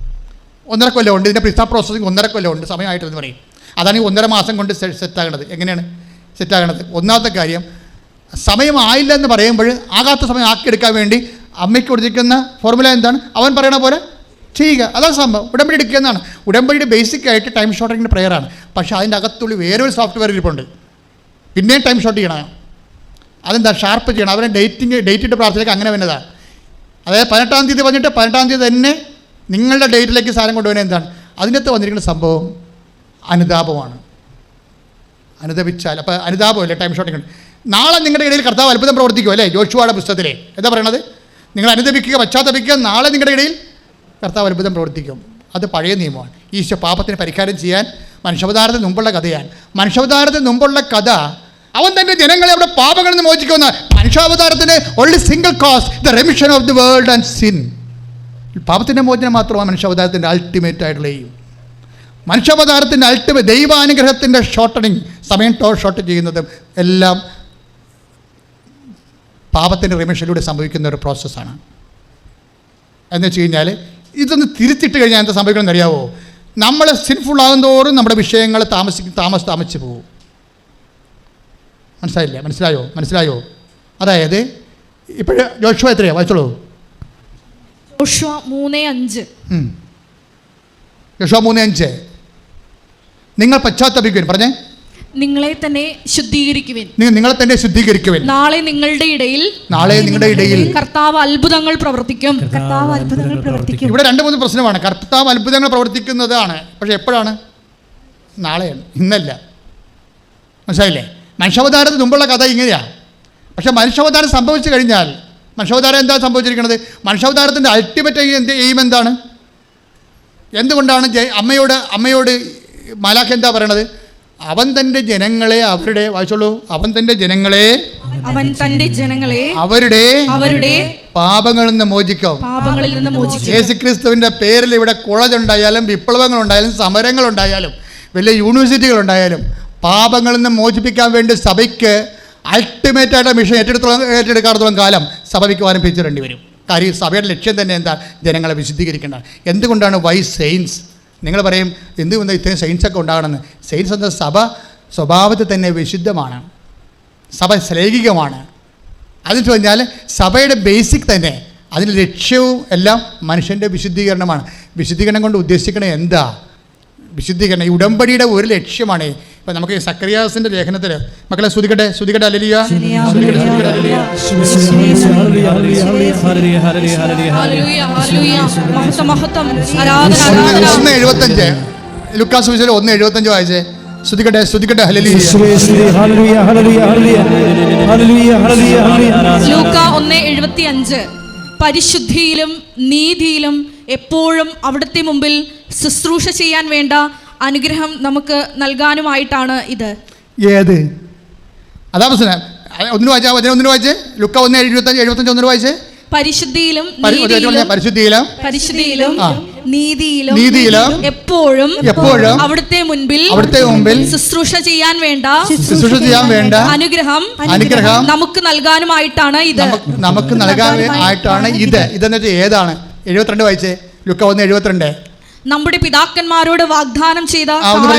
1.5 കൊല്ലം ഉണ്ട്, ഇതിൻ്റെ പിസ്ത പ്രോസസ്സിങ് 1.5 കൊല്ലം ഉണ്ട്, സമയം ആയിട്ടില്ലെന്ന് പറയും. അതാണ് ഈ 1.5 മാസം കൊണ്ട് സെറ്റാകണത്. എങ്ങനെയാണ് സെറ്റാകണത്? ഒന്നാമത്തെ കാര്യം, സമയമായില്ല എന്ന് പറയുമ്പോൾ ആകാത്ത സമയം ആക്കിയെടുക്കാൻ വേണ്ടി അമ്മയ്ക്ക് കൊടുത്തിരിക്കുന്ന ഫോർമുല എന്താണ്? അവൻ പറയണ പോലെ ചെയ്യുക. അതാണ് സംഭവം. ഉടമ്പടി എടുക്കുക എന്നാണ്. ഉടമ്പടിയുടെ ബേസിക് ആയിട്ട് ടൈം ഷോർട്ടിങ്ങിൻ്റെ പ്രെയറാണ്. പക്ഷേ അതിൻ്റെ അകത്തുള്ളി വേറൊരു സോഫ്റ്റ്വെയർ ഇരിപ്പുണ്ട്. പിന്നെയും ടൈം ഷോർട്ട് ചെയ്യണം. അതെന്താ? ഷാർപ്പ് ചെയ്യണം. അവരെ ഡേറ്റ് ഇട്ട് പ്രാർത്ഥനയ്ക്ക് അങ്ങനെ വന്നതാണ്. അതായത് 18-ാം തീയതി വന്നിട്ട് 18-ാം തീയതി തന്നെ നിങ്ങളുടെ ഡേറ്റിലേക്ക് സാധനം കൊണ്ടുപോകുന്നത് എന്താണ്? അതിനകത്ത് വന്നിരിക്കുന്ന സംഭവം അനുതാപമാണ്. അനുദപിച്ചാൽ അപ്പോൾ അനുതാപമല്ലേ ടൈം ഷോർട്ടിങ്. നാളെ നിങ്ങളുടെ ഇടയിൽ കർത്താവ് അത്ഭുതം പ്രവർത്തിക്കും അല്ലേ? യോശുവയുടെ പുസ്തകത്തിലെ എന്താ പറയണത്? നിങ്ങൾ അനുദപിക്കുക, പശ്ചാത്തപിക്കുക, നാളെ നിങ്ങളുടെ ഇടയിൽ കർത്താവ് അത്ഭുതം പ്രവർത്തിക്കും. അത് പഴയ നിയമമാണ്. ഈശോ പാപത്തിന് പരിഹാരം ചെയ്യാൻ മനുഷ്യാവതാരത്തിന് മുമ്പുള്ള കഥയാണ്. മനുഷ്യാവതാരത്തിന് മുമ്പുള്ള കഥ അവൻ തൻ്റെ ജനങ്ങളെ അവിടെ പാപങ്ങളിൽ നിന്ന് മോചിക്കുന്ന മനുഷ്യാവതാരത്തിന് only single cause the remission of the world and sin. പാപത്തിൻ്റെ മോചനം മാത്രമാണ് മനുഷ്യാവതാരത്തിൻ്റെ അൾട്ടിമേറ്റ് ആയിട്ടുള്ള എയിം. മനുഷ്യാവതാരത്തിൻ്റെ അൾട്ടിമേറ്റ് ദൈവാനുഗ്രഹത്തിൻ്റെ ഷോർട്ടനിങ്, സമയം ഷോർട്ട് ചെയ്യുന്നതും എല്ലാം പാപത്തിൻ്റെ റിമിഷനിലൂടെ സംഭവിക്കുന്ന ഒരു പ്രോസസ്സാണ്. എന്ന് വെച്ച് കഴിഞ്ഞാൽ ഇതൊന്ന് തിരിച്ചിട്ട് കഴിഞ്ഞാൽ എന്താ സംഭവിക്കണമെന്ന് അറിയാവോ? നമ്മൾ സിൻഫുൾ ആകുന്നതോറും നമ്മുടെ വിഷയങ്ങൾ താമസിച്ച് പോകും. മനസ്സിലായോ? അതായത് ഇപ്പോഴ് ജോഷുവ എത്രയാ വായിച്ചോളൂ? ജോഷുവ 3:5. ജോഷുവ 3:5. നിങ്ങൾ പശ്ചാത്തപിക്കുവിൻ. പറഞ്ഞേ, നിങ്ങളെ തന്നെ ശുദ്ധീകരിക്കുവിൻ. നിങ്ങളെ തന്നെ ശുദ്ധീകരിക്കുവിൻ. നാളെ നിങ്ങളുടെ ഇടയിൽ കർത്താവ് അത്ഭുതങ്ങൾ പ്രവർത്തിക്കും. ഇവിടെ 2-3 പ്രശ്നമാണ്. കർത്താവ് അത്ഭുതങ്ങൾ പ്രവർത്തിക്കുന്നതാണ്. പക്ഷെ എപ്പോഴാണ്? നാളെയാണ്, ഇന്നല്ല. മനസ്സിലായില്ലേ? മനുഷ്യാവതാരത്തിന് മുമ്പുള്ള കഥ ഇങ്ങനെയാണ്. പക്ഷെ മനുഷ്യാവതാരം സംഭവിച്ചു കഴിഞ്ഞാൽ, മനുഷ്യാവതാരം എന്താ സംഭവിച്ചിരിക്കുന്നത്? മനുഷ്യാവതാരത്തിൻ്റെ അൾട്ടിമേറ്റ് എയിം എന്താണ്? എന്തുകൊണ്ടാണ് അമ്മയോട് മാലാഖ എന്താ പറയണത്? അവൻ തൻ്റെ ജനങ്ങളെ അവൻ തൻ്റെ ജനങ്ങളെ അവരുടെ പാപങ്ങളിൽ നിന്ന് മോചിക്കും. യേശുക്രിസ്തുവിൻ്റെ പേരിൽ ഇവിടെ കോളേജ് ഉണ്ടായാലും, വിപ്ലവങ്ങളുണ്ടായാലും, സമരങ്ങളുണ്ടായാലും, വലിയ യൂണിവേഴ്സിറ്റികളുണ്ടായാലും, പാപങ്ങളിൽ നിന്ന് മോചിപ്പിക്കാൻ വേണ്ടി സഭയ്ക്ക് അൾട്ടിമേറ്റായിട്ട് മിഷൻ ഏറ്റെടുക്കാത്തോളം കാലം സഭ മിക്കവാറും പിരിച്ചിടേണ്ടി വരും. കാര്യം സഭയുടെ ലക്ഷ്യം തന്നെ എന്താ? ജനങ്ങളെ വിശുദ്ധീകരിക്കേണ്ടതാണ്. എന്തുകൊണ്ടാണ് വൈ സെയിൻസ്? നിങ്ങൾ പറയും എന്തുകൊണ്ട് ഇത്രയും സെയിൻസൊക്കെ ഉണ്ടാകണമെന്ന്. സെയിൻസ് എന്ന സഭ സ്വഭാവത്തിൽ തന്നെ വിശുദ്ധമാണ്, സഭ ശ്ലൈകികമാണ്. അതെന്ന് പറഞ്ഞാൽ സഭയുടെ ബേസിക് തന്നെ, അതിൻ്റെ ലക്ഷ്യവും എല്ലാം മനുഷ്യൻ്റെ വിശുദ്ധീകരണമാണ്. വിശുദ്ധീകരണം കൊണ്ട് ഉദ്ദേശിക്കണത് എന്താ? വിശുദ്ധീകരണം ഈ ഉടമ്പടിയുടെ ഒരു ലക്ഷ്യമാണ്. ഇപ്പം നമുക്ക് സക്കറിയാസിൻ്റെ ലേഖനത്തിൽ മക്കളെ ശ്രുതിക്കട്ടെ ഹല്ലേലൂയ. 1:75 ലൂക്കാ സുവിശേഷം 1:75 വായിച്ചേ. ശ്രുതിക്കട്ടെ ഹല്ലേലൂയ. ലൂക്കാ 1:75. പരിശുദ്ധിയിലും നീതിയിലും എപ്പോഴും അവിടുത്തെ മുമ്പിൽ ശുശ്രൂഷ ചെയ്യാൻ വേണ്ട അനുഗ്രഹം നമുക്ക് നൽകാനുമായിട്ടാണ് ഇത്. ഏത്? അതാ പ്രശ്നം. ഒന്നിനു വായിച്ചേ. ലുക്ക 1:75 ഒന്നിനു വായിച്ചേ. പരിശുദ്ധിയിലും നീതിയിലും എപ്പോഴും അവിടുത്തെ മുൻപിൽ ശുശ്രൂഷ ചെയ്യാൻ വേണ്ട അനുഗ്രഹം നമുക്ക് നൽകാനുമായിട്ടാണ് ഇത്. ഇതെന്ന് വെച്ചാൽ ഏതാണ്? 72 വായിച്ചേ. ലുക്ക 1:72. നമ്മുടെ പിതാക്കന്മാരോട് വാഗ്ദാനം ചെയ്ത നമ്മുടെ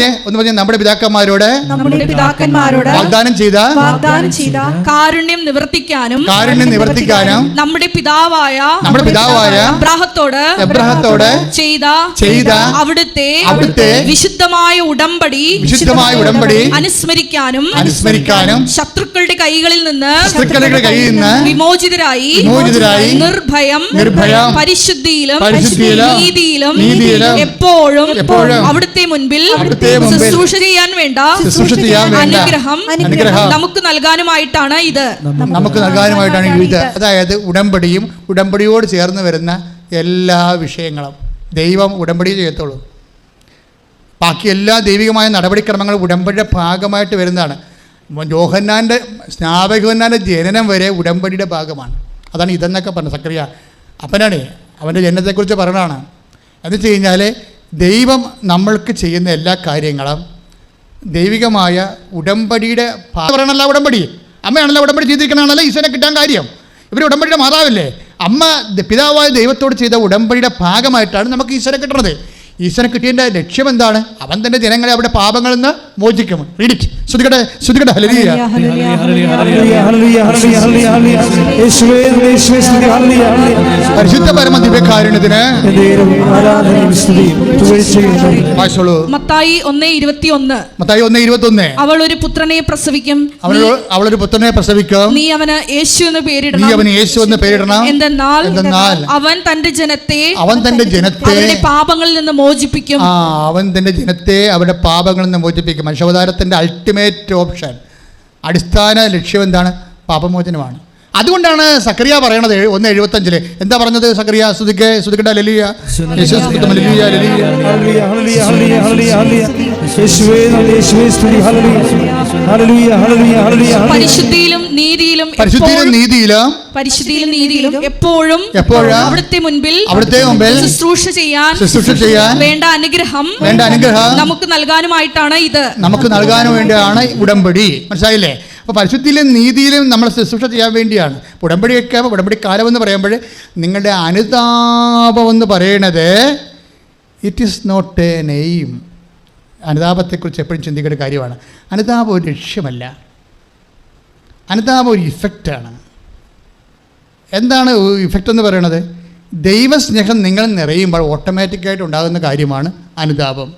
പിതാക്കന്മാരോട് വാഗ്ദാനം ചെയ്ത കാരുണ്യം നിവർത്തിക്കാനും നമ്മുടെ പിതാവായ അബ്രാഹത്തോട് ചെയ്ത അവിടുത്തെ വിശുദ്ധമായ ഉടമ്പടി അനുസ്മരിക്കാനും ശത്രുക്കളുടെ കൈകളിൽ നിന്ന് വിമോചിതരായി നിർഭയം പരിശുദ്ധിയിലും നീതിയിലും എപ്പോഴും അവിടുത്തെ മുൻപിൽ ശുശ്രൂഷ ചെയ്യാൻ വേണ്ട അനുഗ്രഹം നമുക്ക് നൽകാനുമായിട്ടാണ് ഇത്. അതായത് ഉടമ്പടിയോട് ചേർന്ന് വരുന്ന എല്ലാ വിഷയങ്ങളും ദൈവം ഉടമ്പടി ചെയ്യത്തുള്ളൂ. ബാക്കി എല്ലാ ദൈവികമായ നടപടിക്രമങ്ങളും ഉടമ്പടിയുടെ ഭാഗമായിട്ട് വരുന്നതാണ്. സ്നാപകയോഹന്നാൻ്റെ ജനനം വരെ ഉടമ്പടിയുടെ ഭാഗമാണ്. അതാണ് ഇതെന്നൊക്കെ പറഞ്ഞത്. സക്കറിയ അപ്പനാണ്, അവൻ്റെ ജനനത്തെക്കുറിച്ച് പറയണതാണ്. എന്ന് വെച്ച് കഴിഞ്ഞാൽ ദൈവം നമ്മൾക്ക് ചെയ്യുന്ന എല്ലാ കാര്യങ്ങളും ദൈവികമായ ഉടമ്പടിയുടെ പറയണല്ല. ഉടമ്പടി അമ്മയാണല്ലോ ഉടമ്പടി ചെയ്തിരിക്കണതാണല്ലോ ഈശ്വരനെ കിട്ടാൻ കാര്യം. ഇവർ ഉടമ്പടിയുടെ മാതാവല്ലേ. അമ്മ പിതാവായ ദൈവത്തോട് ചെയ്ത ഉടമ്പടിയുടെ ഭാഗമായിട്ടാണ് നമുക്ക് ഈശ്വരനെ കിട്ടുന്നത്. ഈശ്വരനെ കിട്ടിയതിൻ്റെ ലക്ഷ്യം എന്താണ്? അവൻ തൻ്റെ ജനങ്ങളെ അവരുടെ പാപങ്ങളിൽ നിന്ന് മോചിക്കും. ശ്രുതിക്കട്ടെ ഹല്ലേലൂയ. പരിശുദ്ധ പരമ ദിവ്യകാരുണ്യത്തിന് മത്തായി 1:21. അവൾ ഒരു പുത്രനെ പ്രസവിക്കും. നീ അവന് യേശു എന്ന് പേരിടണം. എന്തെന്നാൽ അവൻ തന്റെ ജനത്തെ അവരുടെ പാപങ്ങളിൽ നിന്ന് മോചിപ്പിക്കും. അവൻ തന്റെ ജനത്തെ അവരുടെ പാപങ്ങളിൽ നിന്ന് മോചിപ്പിക്കും. മനുഷ്യാവതാരത്തിന്റെ അൾട്ടിമേറ്റ് ഓപ്ഷൻ, അടിസ്ഥാന ലക്ഷ്യം എന്താണ്? പാപമോചനമാണ്. അതുകൊണ്ടാണ് സക്കറിയ പറയണത് 1:75 എന്താ പറഞ്ഞത്? സക്കറിയ ശ്രുതിക്കട്ടെ ഹല്ലേലൂയ. പരിശുദ്ധിയിലും നീതിയിലും എപ്പോഴും അവിടുത്തെ മുൻപിൽ ശുശ്രൂഷ ചെയ്യാൻ വേണ്ട അനുഗ്രഹം നമുക്ക് നൽകാനുമായിട്ടാണ് ഇത്. നമുക്ക് നൽകാനും വേണ്ടിയാണ് ഉടമ്പടി. മനസ്സിലായില്ലേ? അപ്പോൾ പരിശുദ്ധിയിലും നീതിയിലും നമ്മൾ ശുശ്രൂഷ ചെയ്യാൻ വേണ്ടിയാണ് ഉടമ്പടി കാലം എന്ന് പറയുമ്പോൾ നിങ്ങളുടെ അനുതാപം എന്ന് പറയണത് it is not a name. അനുതാപത്തെക്കുറിച്ച് എപ്പോഴും ചിന്തിക്കേണ്ട കാര്യമാണ്. അനുതാപം ഒരു ലക്ഷ്യമല്ല, അനുതാപം ഒരു ഇഫക്റ്റാണ്. എന്താണ് ഇഫക്റ്റ് എന്ന് പറയുന്നത്? ദൈവസ്നേഹം നിങ്ങൾ നിറയുമ്പോൾ ഓട്ടോമാറ്റിക്കായിട്ട് ഉണ്ടാകുന്ന കാര്യമാണ് അനുതാപം.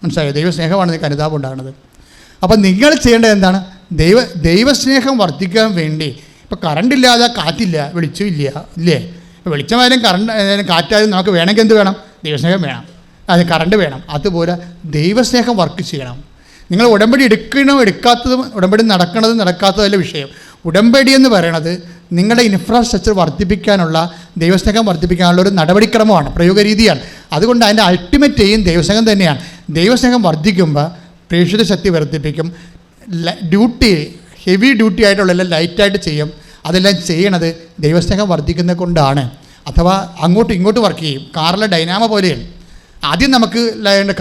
മനസ്സിലായോ? ദൈവസ്നേഹമാണ് നിങ്ങൾക്ക് അനുതാപം ഉണ്ടാകുന്നത്. അപ്പം നിങ്ങൾ ചെയ്യേണ്ടത് എന്താണ്? ദൈവസ്നേഹം വർദ്ധിക്കാൻ വേണ്ടി, ഇപ്പോൾ കറണ്ടില്ലാതെ കാറ്റില്ല, വെളിച്ചമില്ല, ഇല്ലേ? ഇപ്പോൾ വെളിച്ചമായാലും കറണ്ട് കാറ്റായാലും നമുക്ക് വേണമെങ്കിൽ എന്ത് വേണം? ദൈവസ്നേഹം വേണം, അത് കറണ്ട് വേണം. അതുപോലെ ദൈവസ്നേഹം വർക്ക് ചെയ്യണം. നിങ്ങൾ ഉടമ്പടി എടുക്കണോ എടുക്കാത്തതും ഉടമ്പടി നടക്കണതും നടക്കാത്തതല്ല വിഷയം. ഉടമ്പടി എന്ന് പറയണത് നിങ്ങളുടെ ഇൻഫ്രാസ്ട്രക്ചർ വർദ്ധിപ്പിക്കാനുള്ള, ദൈവസ്നേഹം വർദ്ധിപ്പിക്കാനുള്ള ഒരു നടപടിക്രമമാണ്, പ്രയോഗരീതിയാണ്. അതുകൊണ്ട് അതിൻ്റെ അൾട്ടിമേറ്റ് എയിം ദൈവസ്നേഹം തന്നെയാണ്. ദൈവസ്നേഹം വർദ്ധിക്കുമ്പോൾ പ്രേക്ഷിത ശക്തി വർദ്ധിപ്പിക്കും. ഡ്യൂട്ടി, ഹെവി ഡ്യൂട്ടി ആയിട്ടുള്ളതെല്ലാം ലൈറ്റായിട്ട് ചെയ്യും. അതെല്ലാം ചെയ്യണത് ദൈവസ്നേഹം വർദ്ധിക്കുന്നത് കൊണ്ടാണ്. അഥവാ അങ്ങോട്ടും ഇങ്ങോട്ടും വർക്ക് ചെയ്യും. കാറിലെ ഡൈനാമോ പോലെയാണ്. ആദ്യം നമുക്ക്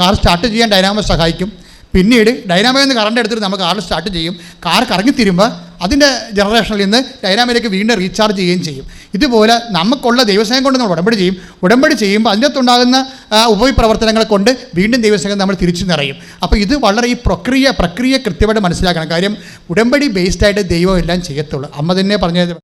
കാർ സ്റ്റാർട്ട് ചെയ്യാൻ ഡൈനാമോ സഹായിക്കും. പിന്നീട് ഡൈനാമോയിൽ നിന്ന് കറണ്ട് എടുത്തിട്ട് നമുക്ക് കാറിൽ സ്റ്റാർട്ട് ചെയ്യും. കാർ കറങ്ങിത്തിരുമ്പോൾ അതിൻ്റെ ജനറേഷനിൽ നിന്ന് ഡൈനാമോയിലേക്ക് വീണ്ടും റീചാർജ് ചെയ്യുകയും ചെയ്യും. ഇതുപോലെ നമുക്കുള്ള ദൈവസ്നേഹം കൊണ്ട് നമ്മൾ ഉടമ്പടി ചെയ്യും. ഉടമ്പടി ചെയ്യുമ്പോൾ അതിനകത്തുണ്ടാകുന്ന ഉപപ്രവർത്തനങ്ങളെ കൊണ്ട് വീണ്ടും ദൈവസ്നേഹം നമ്മൾ തിരിച്ചു നിറയും. അപ്പോൾ ഇത് വളരെ ഈ പ്രക്രിയ കൃത്യമായിട്ട് മനസ്സിലാക്കണം. കാര്യം ഉടമ്പടി ബേസ്ഡായിട്ട് ദൈവം എല്ലാം ചെയ്യത്തുള്ളൂ. അമ്മ തന്നെ പറഞ്ഞത്